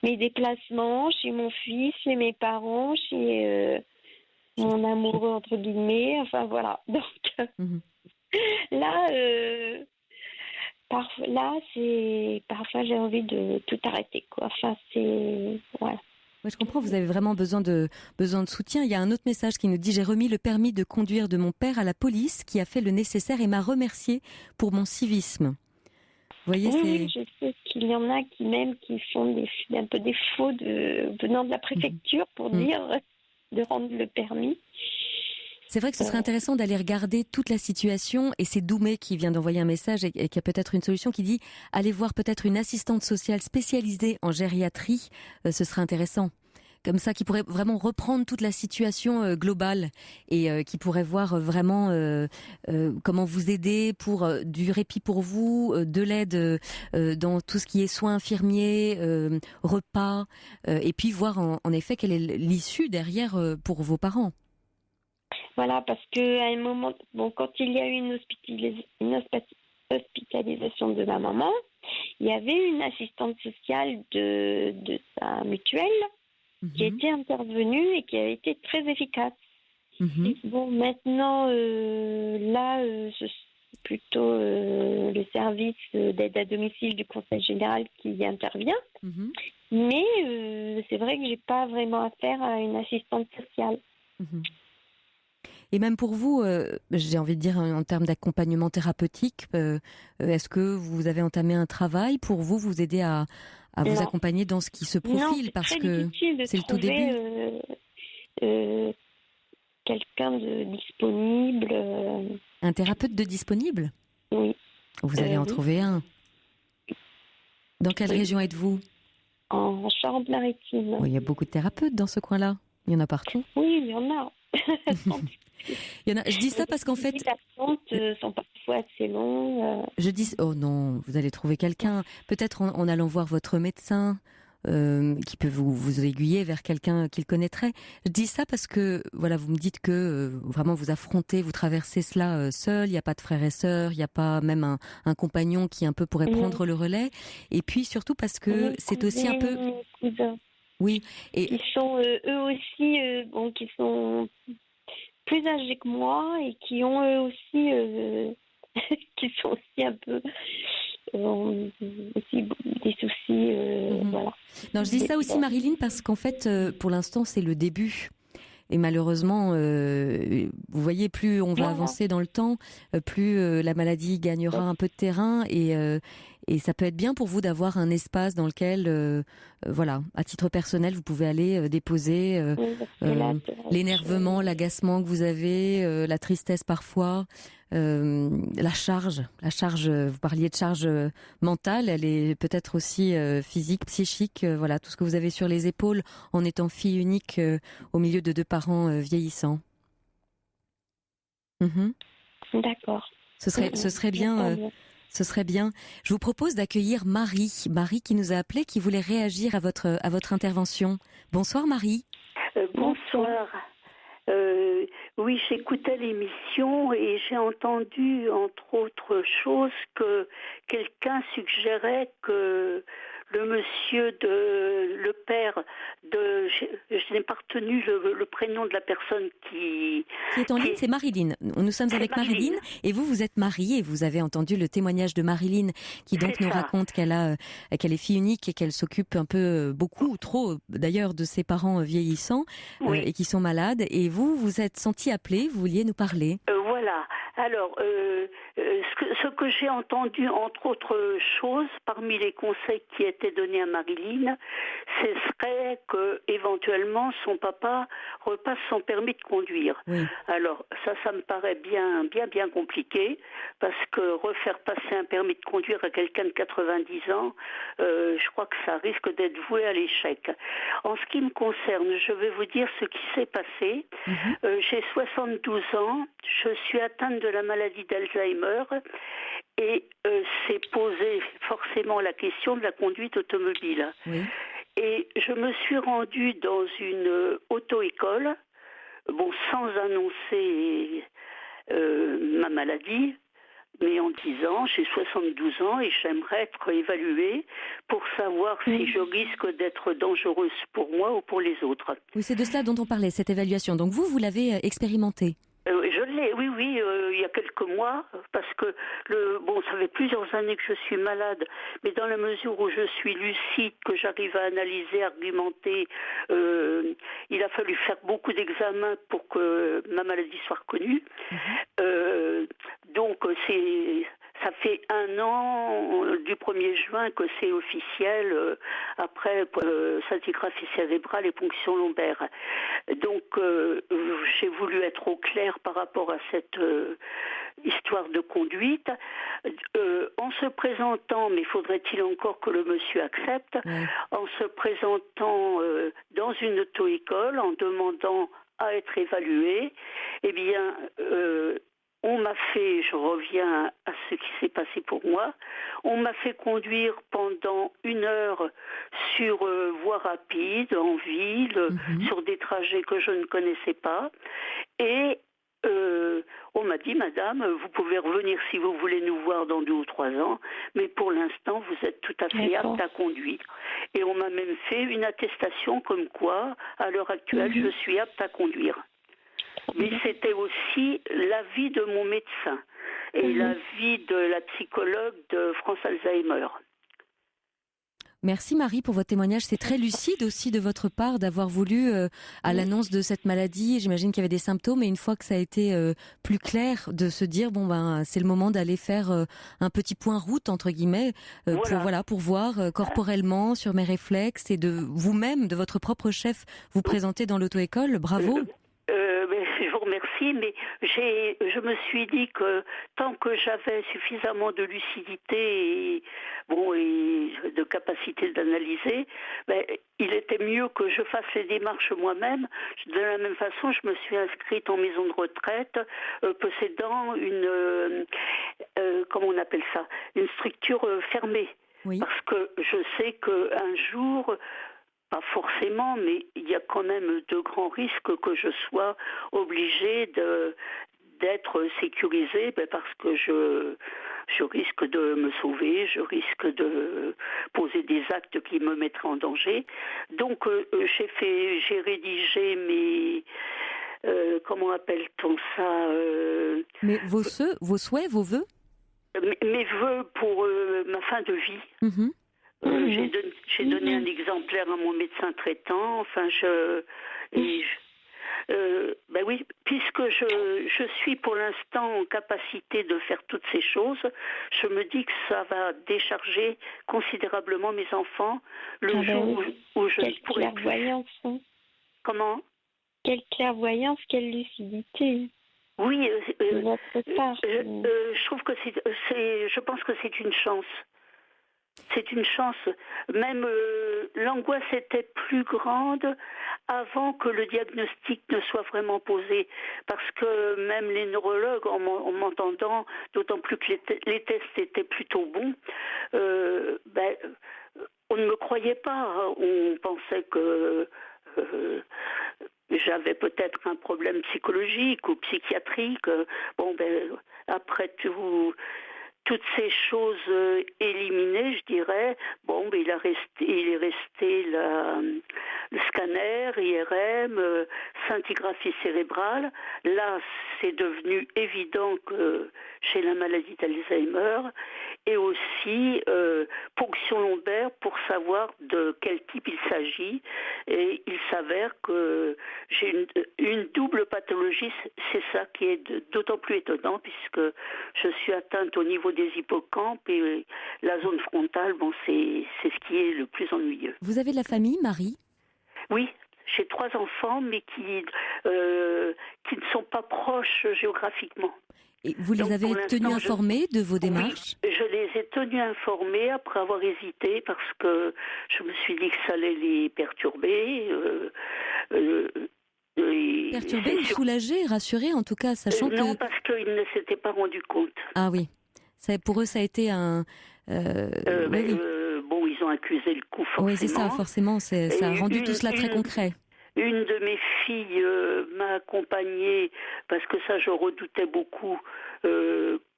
mes déplacements chez mon fils, chez mes parents, chez mon amoureux, entre guillemets. Enfin, voilà. Donc, là, parfois, j'ai envie de tout arrêter, quoi. Enfin, voilà. Oui, je comprends, vous avez vraiment besoin de soutien. Il y a un autre message qui nous dit « J'ai remis le permis de conduire de mon père à la police qui a fait le nécessaire et m'a remercié pour mon civisme. » Vous voyez, oui, je sais qu'il y en a qui font un peu des faux venant de la préfecture pour dire de rendre le permis. C'est vrai que ce serait intéressant d'aller regarder toute la situation et c'est Doumé qui vient d'envoyer un message et qui a peut-être une solution qui dit « Allez voir peut-être une assistante sociale spécialisée en gériatrie, ce serait intéressant. » Comme ça, qui pourrait vraiment reprendre toute la situation globale et qui pourrait voir vraiment comment vous aider pour du répit pour vous, de l'aide dans tout ce qui est soins infirmiers, repas, et puis voir en effet quelle est l'issue derrière pour vos parents. Voilà, parce qu'à un moment, quand il y a eu une hospitalisation de ma maman, il y avait une assistante sociale de sa mutuelle qui était intervenue et qui a été très efficace. Bon, maintenant, c'est plutôt le service d'aide à domicile du Conseil général qui y intervient. Mais c'est vrai que j'ai pas vraiment affaire à une assistante sociale. Et même pour vous, j'ai envie de dire en termes d'accompagnement thérapeutique, est-ce que vous avez entamé un travail pour vous aider à vous accompagner dans ce qui se profile, parce que c'est le tout début. Quelqu'un de disponible. Un thérapeute de disponible? Oui. Vous allez en trouver un. Dans quelle région êtes-vous? En Charente-Maritime. Il y a beaucoup de thérapeutes dans ce coin-là. Il y en a partout. Oui, il y en a. Je dis ça parce qu'en fait, les attentes sont parfois assez longues. Je dis, oh non, vous allez trouver quelqu'un. Peut-être en allant voir votre médecin, qui peut vous aiguiller vers quelqu'un qu'il connaîtrait. Je dis ça parce que, voilà, vous me dites que vraiment vous affrontez, vous traversez cela seul. Il n'y a pas de frères et sœurs, il n'y a pas même un compagnon qui un peu pourrait prendre le relais. Et puis surtout parce que c'est aussi un peu. Oui. Et qui sont eux aussi, qui sont plus âgés que moi et qui ont eux aussi, qui sont aussi un peu aussi des soucis, voilà. Non, je dis ça aussi, Marilyn, parce qu'en fait, pour l'instant, c'est le début. Et malheureusement, vous voyez, plus on va avancer dans le temps, plus la maladie gagnera un peu de terrain et ça peut être bien pour vous d'avoir un espace dans lequel, voilà, à titre personnel, vous pouvez aller déposer l'énervement, l'agacement que vous avez, la tristesse parfois, la charge. Vous parliez de charge mentale, elle est peut-être aussi physique, psychique, voilà, tout ce que vous avez sur les épaules en étant fille unique au milieu de deux parents vieillissants. D'accord. Ce serait bien. Ce serait bien. Je vous propose d'accueillir Marie. Marie qui nous a appelé, qui voulait réagir à votre intervention. Bonsoir Marie. Bonsoir. Oui, j'écoutais l'émission et j'ai entendu, entre autres choses, que quelqu'un suggérait que le monsieur le père je n'ai pas retenu le prénom de la personne qui est en ligne, c'est Marilyn. Nous sommes avec Marilyn et vous êtes Marie et vous avez entendu le témoignage de Marilyn qui donc nous raconte qu'elle est fille unique et qu'elle s'occupe un peu, beaucoup ou trop d'ailleurs de ses parents vieillissants et qui sont malades. Et vous êtes senti appelée, vous vouliez nous parler. Voilà. Alors, ce que j'ai entendu, entre autres choses, parmi les conseils qui étaient donnés à Marilyn, ce serait que éventuellement son papa repasse son permis de conduire. Oui. Alors, ça me paraît bien compliqué, parce que refaire passer un permis de conduire à quelqu'un de 90 ans, je crois que ça risque d'être voué à l'échec. En ce qui me concerne, je vais vous dire ce qui s'est passé. J'ai 72 ans, je suis atteinte de la maladie d'Alzheimer et s'est posé forcément la question de la conduite automobile. Oui. Et je me suis rendue dans une auto-école, sans annoncer ma maladie, mais en disant j'ai 72 ans et j'aimerais être évaluée pour savoir si je risque d'être dangereuse pour moi ou pour les autres. Oui, c'est de cela dont on parlait, cette évaluation. Donc vous l'avez expérimentée. Je l'ai, oui, il y a quelques mois, parce que ça fait plusieurs années que je suis malade, mais dans la mesure où je suis lucide, que j'arrive à analyser, argumenter, il a fallu faire beaucoup d'examens pour que ma maladie soit reconnue. Donc ça fait 1 an du 1er juin que c'est officiel, après scintigraphie cérébrale et ponction lombaire. Donc j'ai voulu être au clair par rapport à cette histoire de conduite. En se présentant, mais faudrait-il encore que le monsieur accepte, en se présentant dans une auto-école, en demandant à être évalué, on m'a fait, je reviens à ce qui s'est passé pour moi, on m'a fait conduire pendant 1 heure sur voie rapide, en ville, sur des trajets que je ne connaissais pas. Et on m'a dit, madame, vous pouvez revenir si vous voulez nous voir dans 2 ou 3 ans, mais pour l'instant, vous êtes tout à fait apte à conduire. Et on m'a même fait une attestation comme quoi, à l'heure actuelle, je suis apte à conduire. Mais c'était aussi l'avis de mon médecin et l'avis de la psychologue de France Alzheimer. Merci Marie pour votre témoignage. C'est très lucide aussi de votre part d'avoir voulu, à l'annonce de cette maladie, j'imagine qu'il y avait des symptômes, et une fois que ça a été plus clair, de se dire c'est le moment d'aller faire un petit point route entre guillemets pour voir corporellement sur mes réflexes et de vous-même, de votre propre chef, vous présenter dans l'auto-école. Bravo. Je vous remercie, mais je me suis dit que tant que j'avais suffisamment de lucidité et de capacité d'analyser, il était mieux que je fasse les démarches moi-même. De la même façon, je me suis inscrite en maison de retraite possédant une une structure fermée. Oui. Parce que je sais qu'un jour, pas forcément, mais il y a quand même de grands risques que je sois obligée d'être sécurisée, parce que je risque de me sauver, je risque de poser des actes qui me mettraient en danger. Donc j'ai rédigé mes comment appelle-t-on ça Mais vos souhaits, vos vœux? Mes vœux pour ma fin de vie. J'ai donné un exemplaire à mon médecin traitant. Puisque je suis pour l'instant en capacité de faire toutes ces choses, je me dis que ça va décharger considérablement mes enfants le jour où je ne pourrai plus. Clairvoyance. Comment? Quelle clairvoyance, quelle lucidité. Oui, de votre part. Je trouve que je pense que c'est une chance. C'est une chance. Même l'angoisse était plus grande avant que le diagnostic ne soit vraiment posé. Parce que même les neurologues, en m'entendant, d'autant plus que les tests étaient plutôt bons, on ne me croyait pas. On pensait que j'avais peut-être un problème psychologique ou psychiatrique. Après tout... toutes ces choses éliminées, je dirais, bon, il est resté le scanner, IRM, scintigraphie cérébrale. Là, c'est devenu évident que chez la maladie d'Alzheimer, et aussi ponction lombaire pour savoir de quel type il s'agit. Et il s'avère que j'ai une double pathologie. C'est ça qui est d'autant plus étonnant, puisque je suis atteinte au niveau des hippocampes et la zone frontale, bon, c'est ce qui est le plus ennuyeux. Vous avez de la famille, Marie ? Oui, j'ai 3 enfants, mais qui ne sont pas proches géographiquement. Et vous les avez tenus informés de vos démarches ? Oui, je les ai tenus informés après avoir hésité, parce que je me suis dit que ça allait les perturber. Perturbés ou soulagés, rassurés en tout cas, sachant que... Non, parce qu'ils ne s'étaient pas rendus compte. Ah oui, pour eux ça a été un... oui. Bon, ils ont accusé le coup forcément. Oui, c'est ça, forcément, ça a rendu tout cela très concret. Une de mes filles m'a accompagnée, parce que ça je redoutais beaucoup,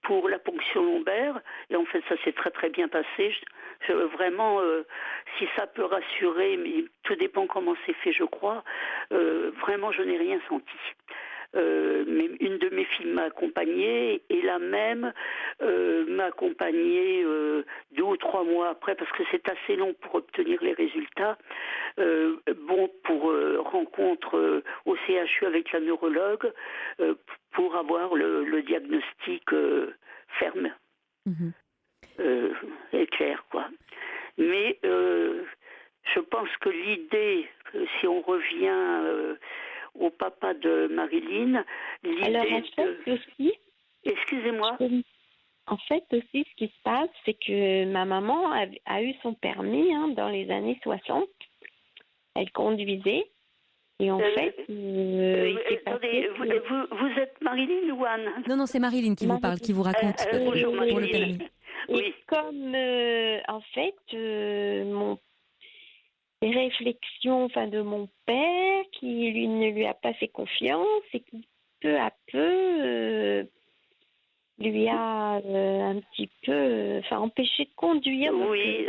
pour la ponction lombaire, et en fait ça s'est très très bien passé. Vraiment, si ça peut rassurer, mais tout dépend comment c'est fait, je crois, vraiment je n'ai rien senti. Mais une de mes filles m'a accompagnée, et la même m'a accompagnée 2 ou 3 mois après, parce que c'est assez long pour obtenir les résultats. Pour rencontre au CHU avec la neurologue, pour avoir le diagnostic ferme et clair, quoi. Mais je pense que l'idée, si on revient au papa de Marilyn, l'idée... Alors en fait aussi... Excusez-moi. En fait aussi, ce qui se passe, c'est que ma maman a eu son permis dans les années 60. Elle conduisait. Et en fait... attendez, vous êtes Marilyn ou Anne ? Non, c'est Marilyn qui vous parle, qui vous raconte bonjour, pour le permis. Et Oui. comme, en fait, les réflexions de mon père, qui lui ne lui a pas fait confiance, et qui peu à peu lui a un petit peu empêché de conduire. Oui.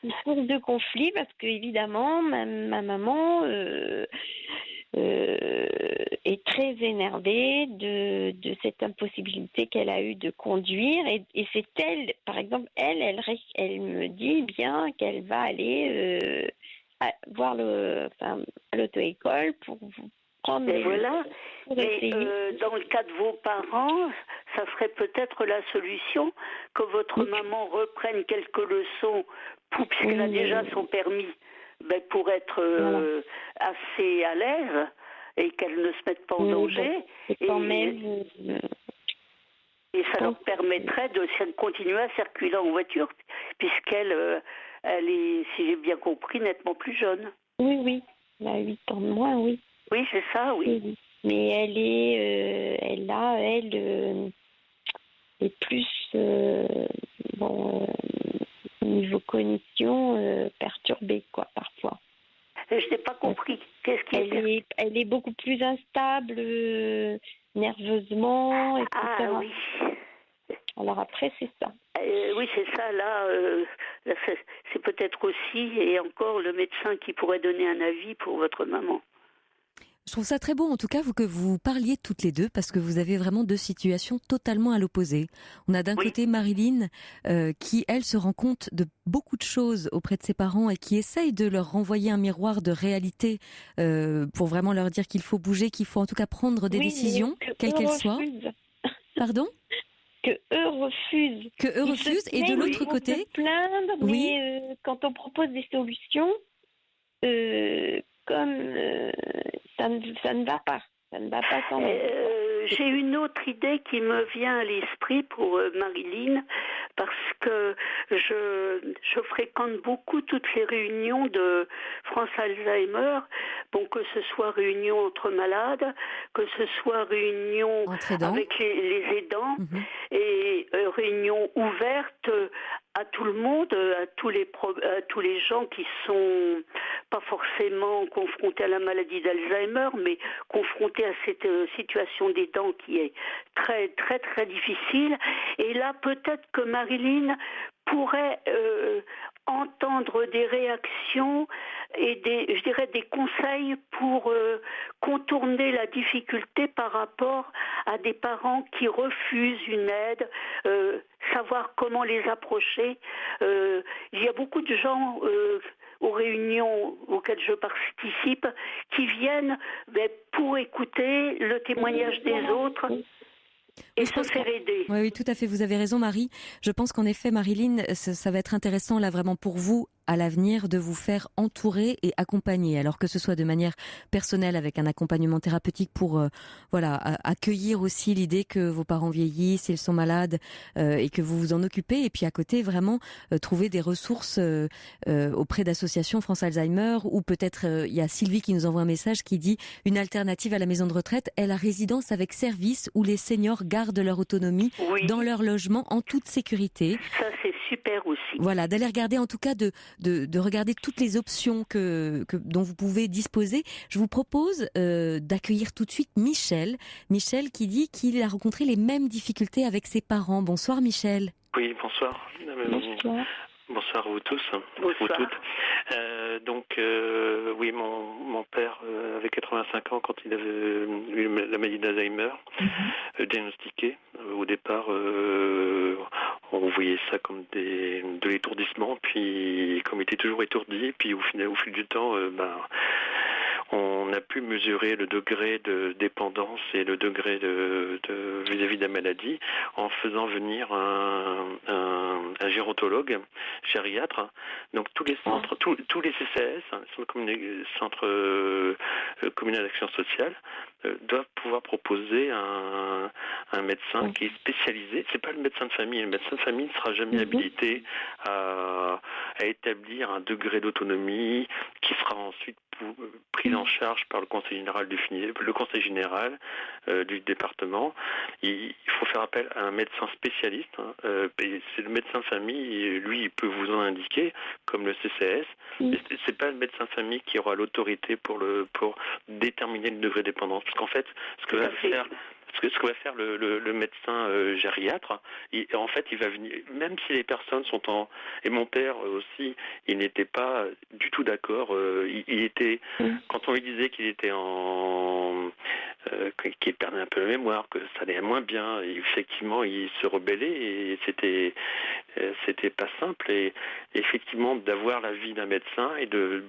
Une source de conflit, parce que évidemment ma maman est très énervée de cette impossibilité qu'elle a eue de conduire, et c'est elle, par exemple, elle me dit bien qu'elle va aller voir à l'auto-école pour prendre les... Voilà. Mais dans le cas de vos parents, ça serait peut-être la solution que votre maman reprenne quelques leçons puisqu'elle a déjà son permis, pour être assez à l'aise et qu'elle ne se mette pas en danger. Et ça leur permettrait de continuer à circuler en voiture, puisqu'elle elle est, si j'ai bien compris, nettement plus jeune. Oui, elle a 8 ans de moins, oui. Oui, c'est ça, oui. Mais elle est plus, niveau cognition, perturbée, parfois. Je n'ai pas compris. Qu'est-ce qui elle est beaucoup plus instable, nerveusement, etc. Ah oui. Alors après, c'est ça. Oui, c'est ça. Là, c'est peut-être aussi, et encore, le médecin qui pourrait donner un avis pour votre maman. Je trouve ça très beau, en tout cas, que vous parliez toutes les deux, parce que vous avez vraiment 2 situations totalement à l'opposé. On a d'un côté Marilyn, qui, elle, se rend compte de beaucoup de choses auprès de ses parents et qui essaye de leur renvoyer un miroir de réalité pour vraiment leur dire qu'il faut bouger, qu'il faut en tout cas prendre des décisions, quelles qu'elles soient. Pardon ? Que eux refusent. Et de l'autre côté... Ils se plaindre, mais quand on propose des solutions, comme ça ne va pas. Ça ne va pas quand même. J'ai une autre idée qui me vient à l'esprit pour Marilyn, parce que je fréquente beaucoup toutes les réunions de France Alzheimer, que ce soit réunion entre malades, que ce soit réunion avec les aidants, et réunion ouverte à à tout le monde, à tous les gens qui sont pas forcément confrontés à la maladie d'Alzheimer, mais confrontés à cette situation des dents qui est très très très difficile. Et là, peut-être que Marilyn pourrait entendre des réactions et des conseils pour contourner la difficulté par rapport à des parents qui refusent une aide, savoir comment les approcher. Il y a beaucoup de gens aux réunions auxquelles je participe qui viennent pour écouter le témoignage des autres. Et se faire aider. Oui, tout à fait. Vous avez raison, Marie. Je pense qu'en effet, Marilyn, ça va être intéressant là vraiment pour vous à l'avenir de vous faire entourer et accompagner, alors que ce soit de manière personnelle avec un accompagnement thérapeutique pour accueillir aussi l'idée que vos parents vieillissent, ils sont malades et que vous vous en occupez, et puis à côté vraiment trouver des ressources auprès d'associations France Alzheimer, ou peut-être il y a Sylvie qui nous envoie un message qui dit une alternative à la maison de retraite est la résidence avec service où les seniors gardent leur autonomie dans leur logement en toute sécurité. Ça c'est super aussi. Voilà, d'aller regarder en tout cas de regarder toutes les options dont vous pouvez disposer. Je vous propose d'accueillir tout de suite Michel. Michel qui dit qu'il a rencontré les mêmes difficultés avec ses parents. Bonsoir Michel. Oui, bonsoir. Bonsoir. Bonsoir à vous tous, bonsoir. vous toutes. Oui, mon père avait 85 ans quand il avait eu la maladie d'Alzheimer, diagnostiquée. Au départ, on voyait ça comme de l'étourdissement, puis comme il était toujours étourdi, puis au fil du temps, on a pu mesurer le degré de dépendance et le degré de vis-à-vis de la maladie en faisant venir un gérontologue, gériatre. Donc tous les centres, tous les CCAS, centres communaux d'action sociale, doivent pouvoir proposer un médecin qui est spécialisé. C'est pas le médecin de famille. Le médecin de famille ne sera jamais habilité à établir un degré d'autonomie qui sera ensuite pris en charge par le conseil général du département. Il faut faire appel à un médecin spécialiste. C'est le médecin de famille, lui, il peut vous en indiquer, comme le CCAS. Mais c'est pas le médecin de famille qui aura l'autorité pour déterminer le degré de dépendance. Parce qu'en fait, ce que va faire le médecin gériatre, en fait, il va venir, même si les personnes sont et mon père aussi, il n'était pas du tout d'accord. Il était, quand on lui disait qu'il était qu'il perdait un peu la mémoire, que ça allait moins bien, et effectivement, il se rebellait et c'était pas simple. Et effectivement, d'avoir l'avis d'un médecin et de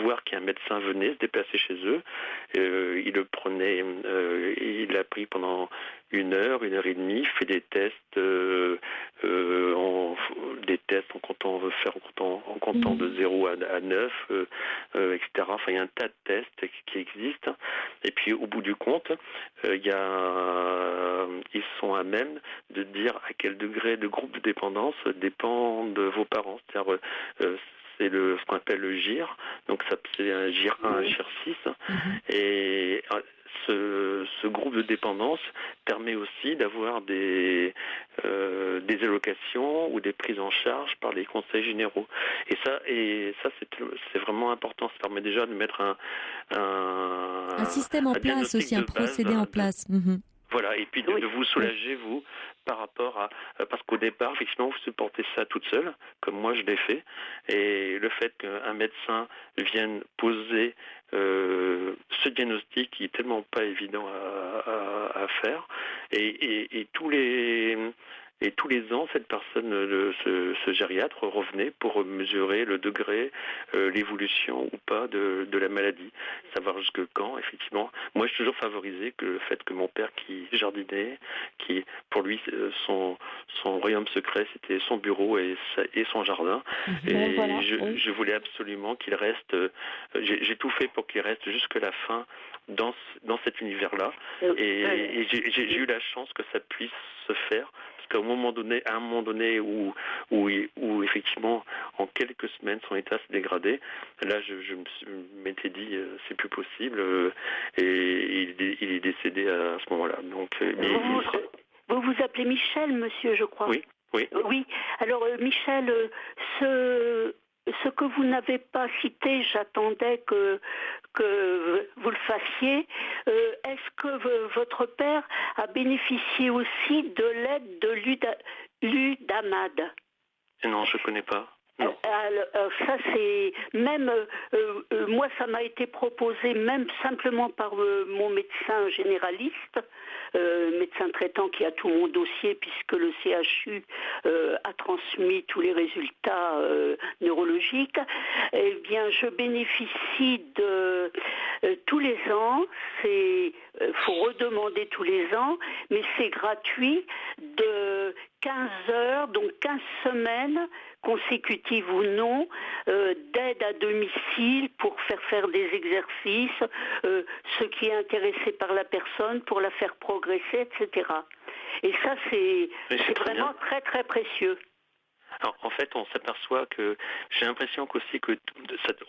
voir qu'un médecin venait se déplacer chez eux, il le prenait, il l'a pris pendant 1 heure, 1 heure et demie, fait des tests, en comptant de 0 à 9, etc. Enfin, il y a un tas de tests qui existent. Et puis, au bout du compte, ils sont à même de dire à quel degré de groupe de dépendance dépend de vos parents. C'est-à-dire, c'est ce qu'on appelle le GIR, donc c'est un GIR 1, un GIR 6, et ce groupe de dépendance permet aussi d'avoir des allocations ou des prises en charge par les conseils généraux. Et ça c'est vraiment important. Ça permet déjà de mettre un système en place aussi, un procédé en place. Voilà, et puis de vous soulager, vous, par rapport à... Parce qu'au départ, effectivement, vous supportez ça toute seule, comme moi je l'ai fait, et le fait qu'un médecin vienne poser ce diagnostic qui est tellement pas évident à faire, et tous les ans, cette personne, ce gériatre, revenait pour mesurer le degré, l'évolution ou pas de la maladie. Savoir jusque quand, effectivement. Moi, j'ai toujours favorisé que le fait que mon père qui jardinait, qui, pour lui, son royaume secret, c'était son bureau et son jardin. Et je voulais absolument qu'il reste... J'ai tout fait pour qu'il reste jusque la fin dans cet univers-là. Et j'ai eu la chance que ça puisse se faire. Qu'à un moment donné où effectivement en quelques semaines son état s'est dégradé, là je m'étais dit c'est plus possible, et il est décédé à ce moment-là. Donc vous vous appelez Michel, monsieur, je crois. Oui. Oui. Oui. Alors, Michel, ce que vous n'avez pas cité, j'attendais que vous le fassiez. Est-ce que votre père a bénéficié aussi de l'aide de l'UDAMAD? Non, je ne connais pas. Non. Alors, ça c'est même moi ça m'a été proposé même simplement par mon médecin généraliste, médecin traitant qui a tout mon dossier puisque le CHU a transmis tous les résultats neurologiques. Eh bien, je bénéficie de tous les ans. Faut redemander tous les ans, mais c'est gratuit de 15 heures, donc 15 semaines consécutives ou non, d'aide à domicile pour faire des exercices, ce qui est intéressé par la personne, pour la faire progresser, etc. Et ça, c'est vraiment très, très précieux. Alors, en fait, on s'aperçoit que j'ai l'impression qu'aussi que,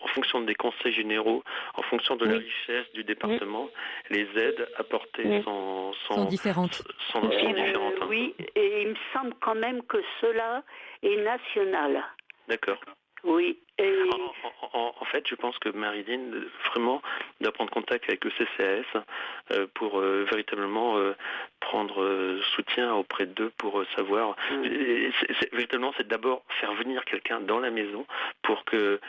en fonction des conseils généraux, en fonction de la richesse du département, les aides apportées sont différentes. Oui, et il me semble quand même que cela est national. D'accord. Oui. Et... En fait, je pense que Marilyn, vraiment, doit prendre contact avec le CCAS pour véritablement prendre soutien auprès d'eux pour savoir. Véritablement, c'est d'abord faire venir quelqu'un dans la maison pour que,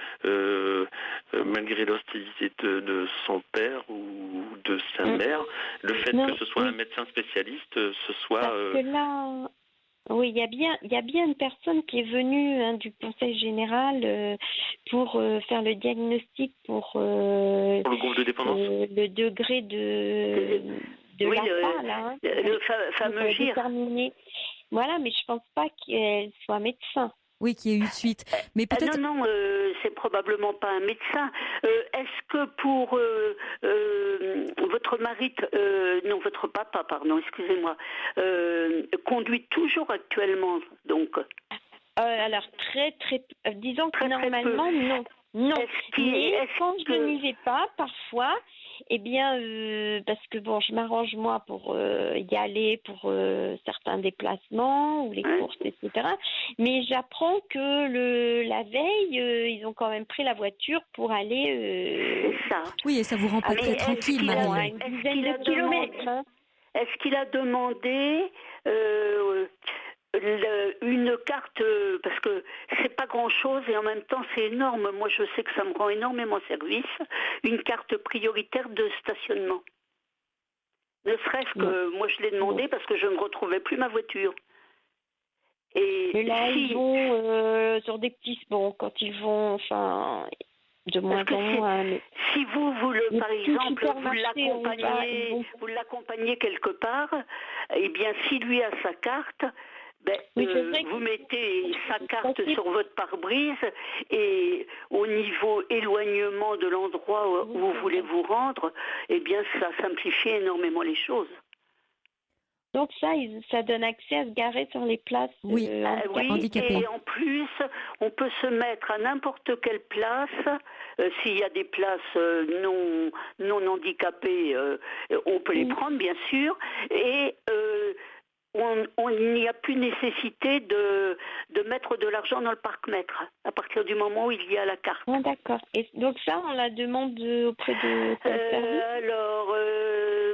malgré l'hostilité de son père ou de sa mère, le fait que ce soit un médecin spécialiste, ce soit... Parce que là... Oui, il y a bien une personne qui est venue du Conseil général pour faire le diagnostic pour le groupe de dépendance, le degré de oui, l'APA, là, le fameux GIR. Voilà, mais je pense pas qu'elle soit médecin. Oui, qu'il y ait eu de suite. Mais peut-être... Non, c'est probablement pas un médecin. Est-ce que pour votre mari, non, votre papa, pardon, excusez-moi, conduit toujours actuellement, donc alors, disons que normalement, non. Non, mais quand je n'y vais pas, parfois, eh bien, parce que bon, je m'arrange moi pour y aller pour certains déplacements ou les courses, etc. Mais j'apprends que la veille, ils ont quand même pris la voiture pour aller... C'est ça. Oui, et ça vous rend pas très tranquille, Marie. Une dizaine de kilomètres. Hein. Est-ce qu'il a demandé... une carte, parce que c'est pas grand chose et en même temps c'est énorme, moi je sais que ça me rend énormément service, une carte prioritaire de stationnement, ne serait-ce que moi je l'ai demandé parce que je ne retrouvais plus ma voiture. Et là ils vont sur des petits quand ils vont, enfin de moins en moins. Si vous par exemple vous l'accompagnez quelque part, et bien si lui a sa carte, vous mettez sa carte sur votre pare-brise et au niveau éloignement de l'endroit où vous voulez vous rendre, eh bien ça simplifie énormément les choses. Donc ça donne accès à se garer sur les places handicapées. Et en plus, on peut se mettre à n'importe quelle place. S'il y a des places non handicapées, on peut les prendre bien sûr. Et il n'y a plus nécessité de mettre de l'argent dans le parc-mètre à partir du moment où il y a la carte. Ah, d'accord. Et donc ça, on la demande auprès de quel service ? Alors,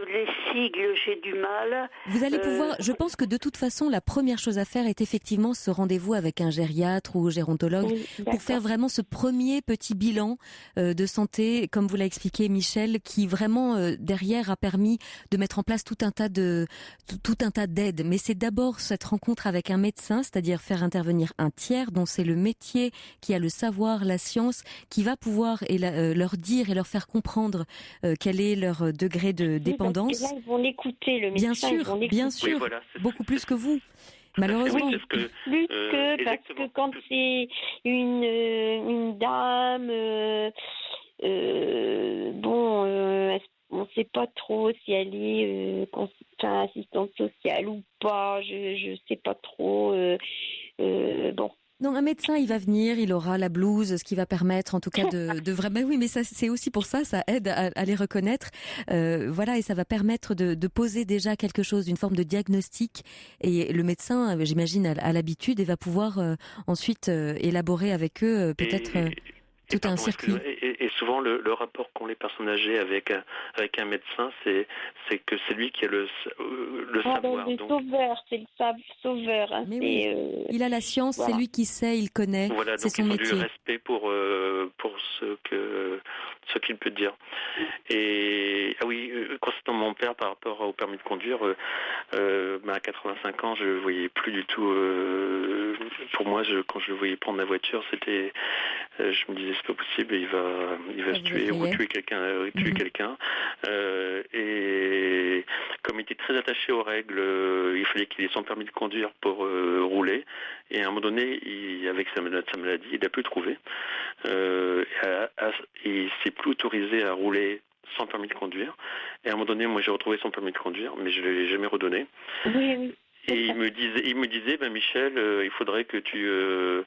les sigles, j'ai du mal. Vous allez pouvoir, je pense que de toute façon, la première chose à faire est effectivement ce rendez-vous avec un gériatre ou gérontologue pour faire vraiment ce premier petit bilan de santé, comme vous l'a expliqué Michel, qui vraiment derrière a permis de mettre en place tout un tas d'aides. Mais c'est d'abord cette rencontre avec un médecin, c'est-à-dire faire intervenir un tiers dont c'est le métier, qui a le savoir, la science, qui va pouvoir leur dire et leur faire comprendre quel est leur degré de dépendance. Parce que là, ils vont l'écouter, le médecin. Bien sûr, oui, voilà, beaucoup plus que vous. Malheureusement. Plus que parce que quand c'est une dame, on ne sait pas trop si elle est assistante sociale ou pas. Je ne sais pas trop. Non, Non, un médecin, il va venir, il aura la blouse, ce qui va permettre en tout cas de vraiment... Oui, mais ça, c'est aussi pour ça aide à les reconnaître. Voilà, et ça va permettre de poser déjà quelque chose, une forme de diagnostic. Et le médecin, j'imagine, a l'habitude et va pouvoir ensuite élaborer avec eux peut-être... tout un circuit. Et souvent, le rapport qu'ont les personnes âgées avec un médecin, c'est que c'est lui qui a le savoir. Le sauveur, c'est le sauveur. Hein, mais oui, il a la science, voilà. C'est lui qui sait, il connaît, voilà, c'est son métier. Du respect pour ce qu'il peut dire. Et oui, concernant mon père par rapport au permis de conduire, à 85 ans, je ne voyais plus du tout. Pour moi, quand je le voyais prendre la voiture, c'était, je me disais c'est pas possible, il va se tuer ou tuer quelqu'un. Et comme il était très attaché aux règles, il fallait qu'il ait son permis de conduire pour rouler. Et à un moment donné, avec sa maladie, il n'a plus trouvé. Il s'est plus autorisé à rouler sans permis de conduire. Et à un moment donné, moi j'ai retrouvé son permis de conduire, mais je ne l'ai jamais redonné. Oui. Et il me disait, Michel, il faudrait que tu me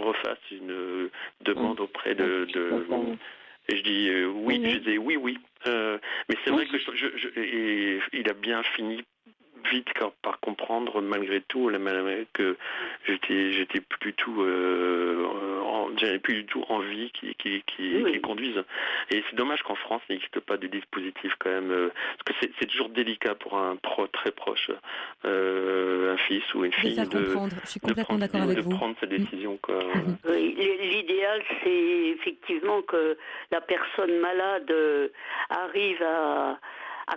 refasses une demande auprès de. Et je dis oui, je disais oui. Mais c'est vrai que il a bien fini vite par comprendre malgré tout que j'étais plus du tout j'avais plus du tout envie qu'ils conduisent. Et c'est dommage qu'en France il n'existe pas de dispositif quand même, parce que c'est toujours délicat pour un très proche, un fils ou une fille je suis complètement d'accord avec vous. De prendre sa décision quoi. Oui, l'idéal c'est effectivement que la personne malade arrive à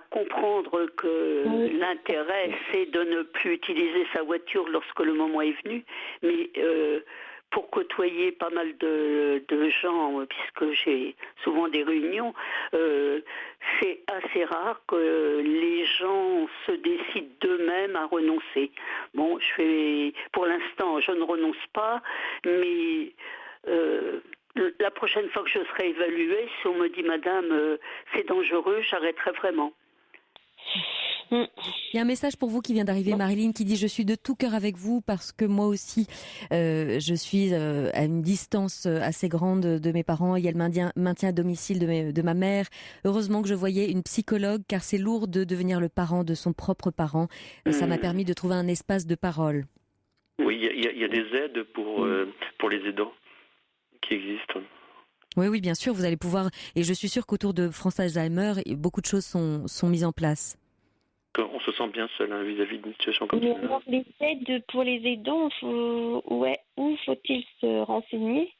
comprendre que l'intérêt, c'est de ne plus utiliser sa voiture lorsque le moment est venu. Mais pour côtoyer pas mal de gens, puisque j'ai souvent des réunions, c'est assez rare que les gens se décident d'eux-mêmes à renoncer. Bon, pour l'instant, je ne renonce pas, mais... la prochaine fois que je serai évaluée, si on me dit, madame, c'est dangereux, j'arrêterai vraiment. Il y a un message pour vous qui vient d'arriver, Marilyn, qui dit « Je suis de tout cœur avec vous parce que moi aussi, je suis à une distance assez grande de mes parents. Il y a le maintien à domicile de ma mère. Heureusement que je voyais une psychologue car c'est lourd de devenir le parent de son propre parent. Ça m'a permis de trouver un espace de parole. » Oui, il y a des aides pour les aidants qui existent. Oui, bien sûr, vous allez pouvoir... Et je suis sûre qu'autour de France Alzheimer, beaucoup de choses sont mises en place. On se sent bien seul vis-à-vis d'une situation comme ça. Alors, les aides pour les aidants, où faut-il se renseigner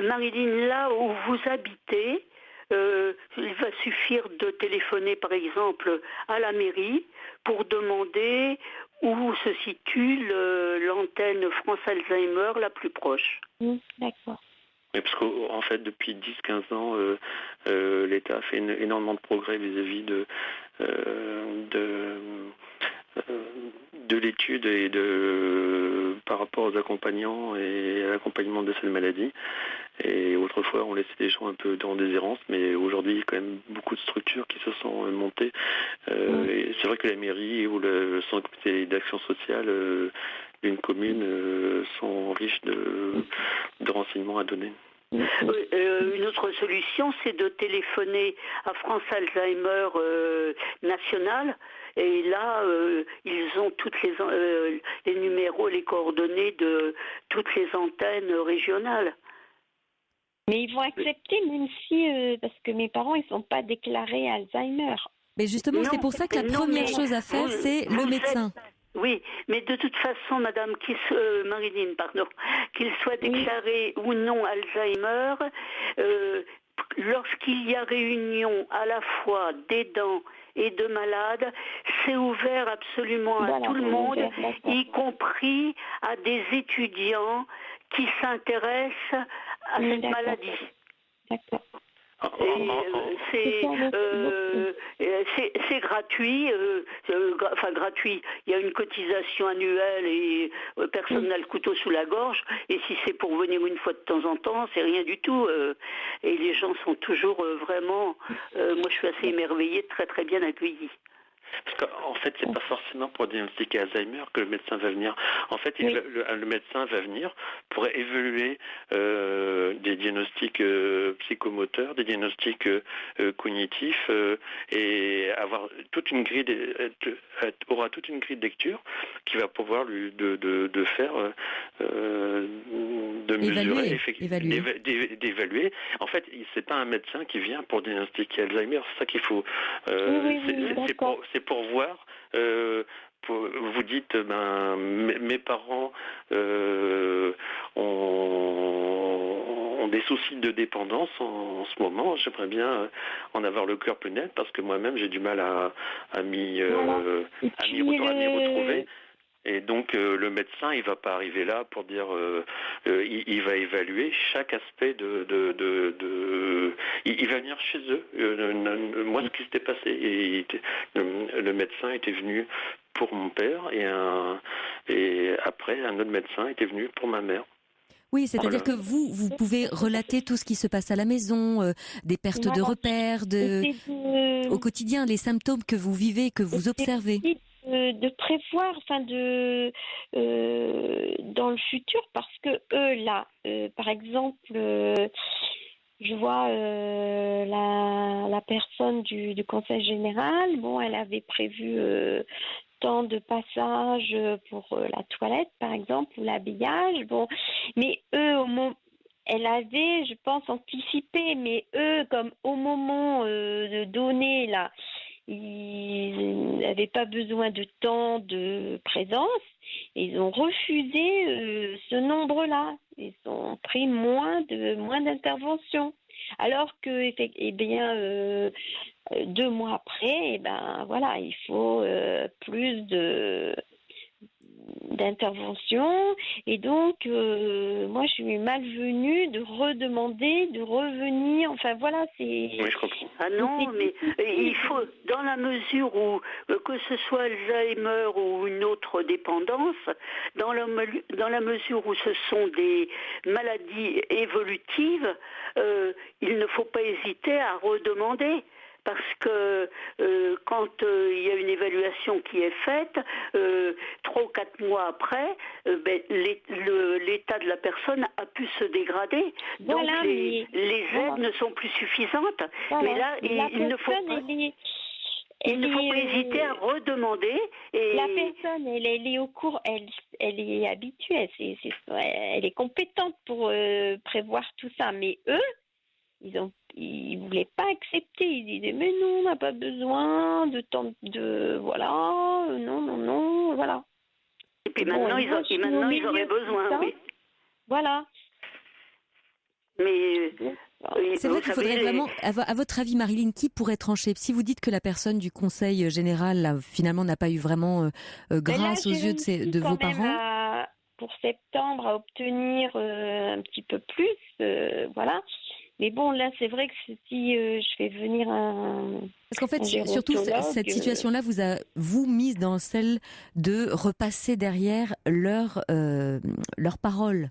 Marilyn, là où vous habitez, il va suffire de téléphoner par exemple à la mairie pour demander où se situe l'antenne France Alzheimer la plus proche. D'accord. Oui, parce qu'en fait, depuis 10-15 ans, l'État a fait énormément de progrès vis-à-vis de l'étude et par rapport aux accompagnants et à l'accompagnement de cette maladie. Et autrefois, on laissait les gens un peu dans des errances, mais aujourd'hui, il y a quand même beaucoup de structures qui se sont montées. Et c'est vrai que la mairie ou le centre d'action sociale d'une commune sont riches de renseignements à donner. Une autre solution, c'est de téléphoner à France Alzheimer nationale. Et là, ils ont toutes les numéros, les coordonnées de toutes les antennes régionales. Mais ils vont accepter, même si, parce que mes parents, ils ne sont pas déclarés Alzheimer. Mais justement, c'est pour ça que la première chose à faire, c'est le médecin. Oui, mais de toute façon, madame, Marilyn, qu'il soit déclaré ou non Alzheimer, lorsqu'il y a réunion à la fois d'aidants et de malades, c'est ouvert absolument à tout le monde, y compris à des étudiants qui s'intéressent à cette maladie. D'accord. C'est gratuit, gratuit. Il y a une cotisation annuelle et personne n'a le couteau sous la gorge. Et si c'est pour venir une fois de temps en temps, c'est rien du tout. Et les gens sont toujours vraiment. Moi, je suis assez émerveillée, très très bien accueillis. Parce qu'en fait, c'est pas forcément pour diagnostiquer Alzheimer que le médecin va venir. En fait, le médecin va venir pour évaluer des diagnostics psychomoteurs, des diagnostics cognitifs et avoir toute une grille aura toute une grille de lecture qui va pouvoir lui de faire de mesurer, d'évaluer. En fait, c'est pas un médecin qui vient pour diagnostiquer Alzheimer. C'est ça qu'il faut. C'est pour voir. Vous dites, mes parents ont des soucis de dépendance en ce moment. J'aimerais bien en avoir le cœur plus net parce que moi-même j'ai du mal à m'y retrouver. Et donc le médecin, il va pas arriver là pour dire, il va évaluer chaque aspect il va venir chez eux. Moi, ce qui s'était passé, le médecin était venu pour mon père et après un autre médecin était venu pour ma mère. Oui, c'est-à-dire que vous pouvez relater tout ce qui se passe à la maison, des pertes de repères, au quotidien, les symptômes que vous vivez, que vous observez. De prévoir, dans le futur, parce que eux là, par exemple, je vois la personne du conseil général. Bon, elle avait prévu tant de passages pour la toilette, par exemple, ou l'habillage. Bon, mais eux, elle avait, je pense, anticipé, mais eux, comme au moment de donner là. Ils n'avaient pas besoin de temps de présence. Ils ont refusé ce nombre-là. Ils ont pris moins d'interventions. Alors que, 2 mois après, voilà, il faut plus d'intervention, et donc moi je suis malvenue de redemander, de revenir, c'est... Oui, je comprends. Ah non, mais il faut, dans la mesure où, que ce soit Alzheimer ou une autre dépendance, dans la mesure où ce sont des maladies évolutives, il ne faut pas hésiter à redemander. Parce que quand il y a une évaluation qui est faite, 3 ou 4 mois après, l'état de la personne a pu se dégrader. Donc les aides ne sont plus suffisantes. Mais là, il ne faut pas hésiter à redemander. Et la personne, elle est au cours, elle est habituée, elle est compétente pour prévoir tout ça. Mais eux, ils voulaient pas accepter. Ils disaient mais non, on n'a pas besoin de temps de non, voilà. Et puis maintenant ils auraient besoin, oui. Voilà. Mais c'est vrai qu'il faudrait vraiment, à votre avis, Marilyn, qui pourrait trancher? Si vous dites que la personne du conseil général là, finalement n'a pas eu vraiment grâce aux yeux de vos parents. Pour septembre, à obtenir un petit peu plus, voilà. Mais bon, là, c'est vrai que si je fais venir Parce qu'en fait, surtout, cette situation-là vous a mise dans celle de repasser derrière leurs paroles.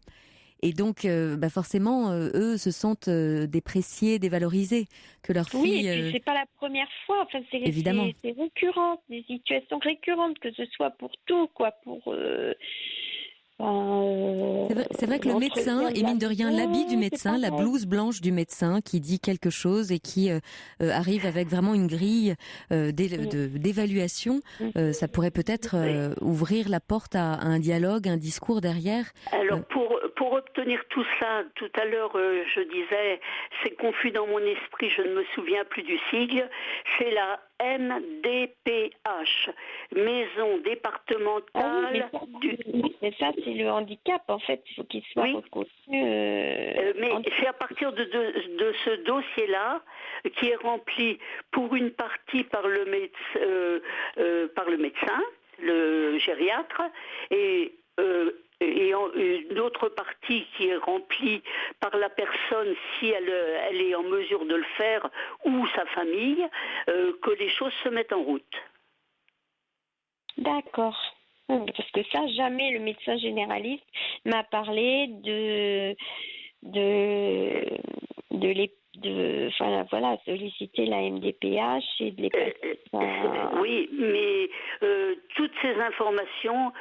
Et donc, forcément, eux se sentent dépréciés, dévalorisés, que leur fille... Oui, et puis c'est pas la première fois. Évidemment. C'est récurrent, des situations récurrentes, que ce soit pour tout, pour... C'est vrai que le médecin, et mine de rien, l'habit du médecin, la blouse blanche du médecin qui dit quelque chose et qui arrive avec vraiment une grille d'évaluation, ça pourrait peut-être ouvrir la porte à un dialogue, un discours derrière. Alors pour obtenir tout ça, tout à l'heure je disais, c'est confus dans mon esprit, je ne me souviens plus du sigle, c'est la MDPH, Maison départementale mais ça, c'est le handicap, en fait, il faut qu'il soit reconnu. Mais c'est à partir de ce dossier-là qui est rempli pour une partie par le médecin, le gériatre, et une autre partie qui est remplie par la personne si elle est en mesure de le faire ou sa famille, que les choses se mettent en route. D'accord. Parce que ça, jamais le médecin généraliste m'a parlé de solliciter la MDPH et de les passer. Oui, mais toutes ces informations,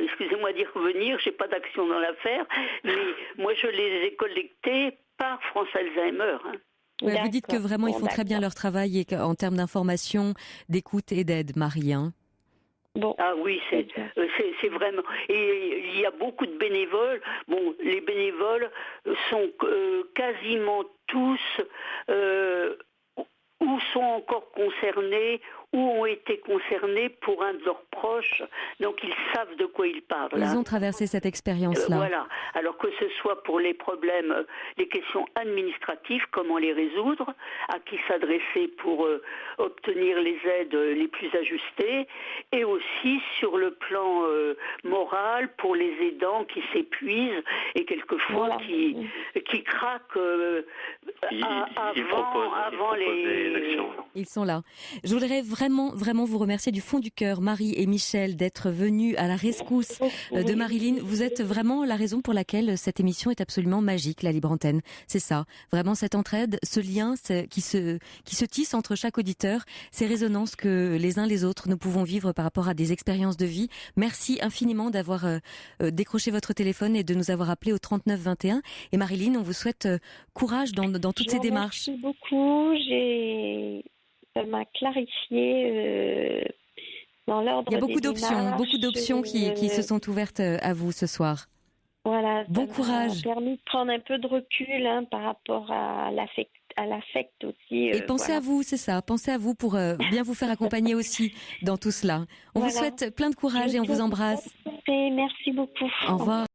excusez-moi d'y revenir, j'ai pas d'action dans l'affaire, mais moi je les ai collectées par France Alzheimer. Ouais, vous dites que vraiment ils font très bien leur travail et en termes d'information, d'écoute et d'aide, Marie. Bon. Ah oui, c'est vraiment... Et il y a beaucoup de bénévoles. Bon, les bénévoles sont quasiment tous ou sont encore concernés ou ont été concernés pour un de leurs proches. Donc ils savent de quoi ils parlent. Ils ont traversé cette expérience-là. Voilà. Alors que ce soit pour les problèmes, les questions administratives, comment les résoudre, à qui s'adresser pour obtenir les aides les plus ajustées, et aussi sur le plan moral pour les aidants qui s'épuisent et quelquefois qui craquent avant les... Ils sont là. Je voudrais vraiment vous remercier du fond du cœur, Marie et Michel, d'être venus à la rescousse de Marilyn. Vous êtes vraiment la raison pour laquelle cette émission est absolument magique, la Libre Antenne. C'est ça, vraiment cette entraide, ce lien qui se tisse entre chaque auditeur, ces résonances que les uns les autres nous pouvons vivre par rapport à des expériences de vie. Merci infiniment d'avoir décroché votre téléphone et de nous avoir appelé au 39 21. Et Marilyn, on vous souhaite courage dans toutes ces démarches. Merci beaucoup. Ça m'a clarifié dans l'ordre. Il y a beaucoup d'options qui se sont ouvertes à vous ce soir. Voilà. Bon courage. Ça m'a permis de prendre un peu de recul par rapport à l'affect aussi. Et pensez à vous, c'est ça. Pensez à vous pour bien vous faire accompagner aussi dans tout cela. On vous souhaite plein de courage et on vous embrasse. Merci beaucoup. Au revoir.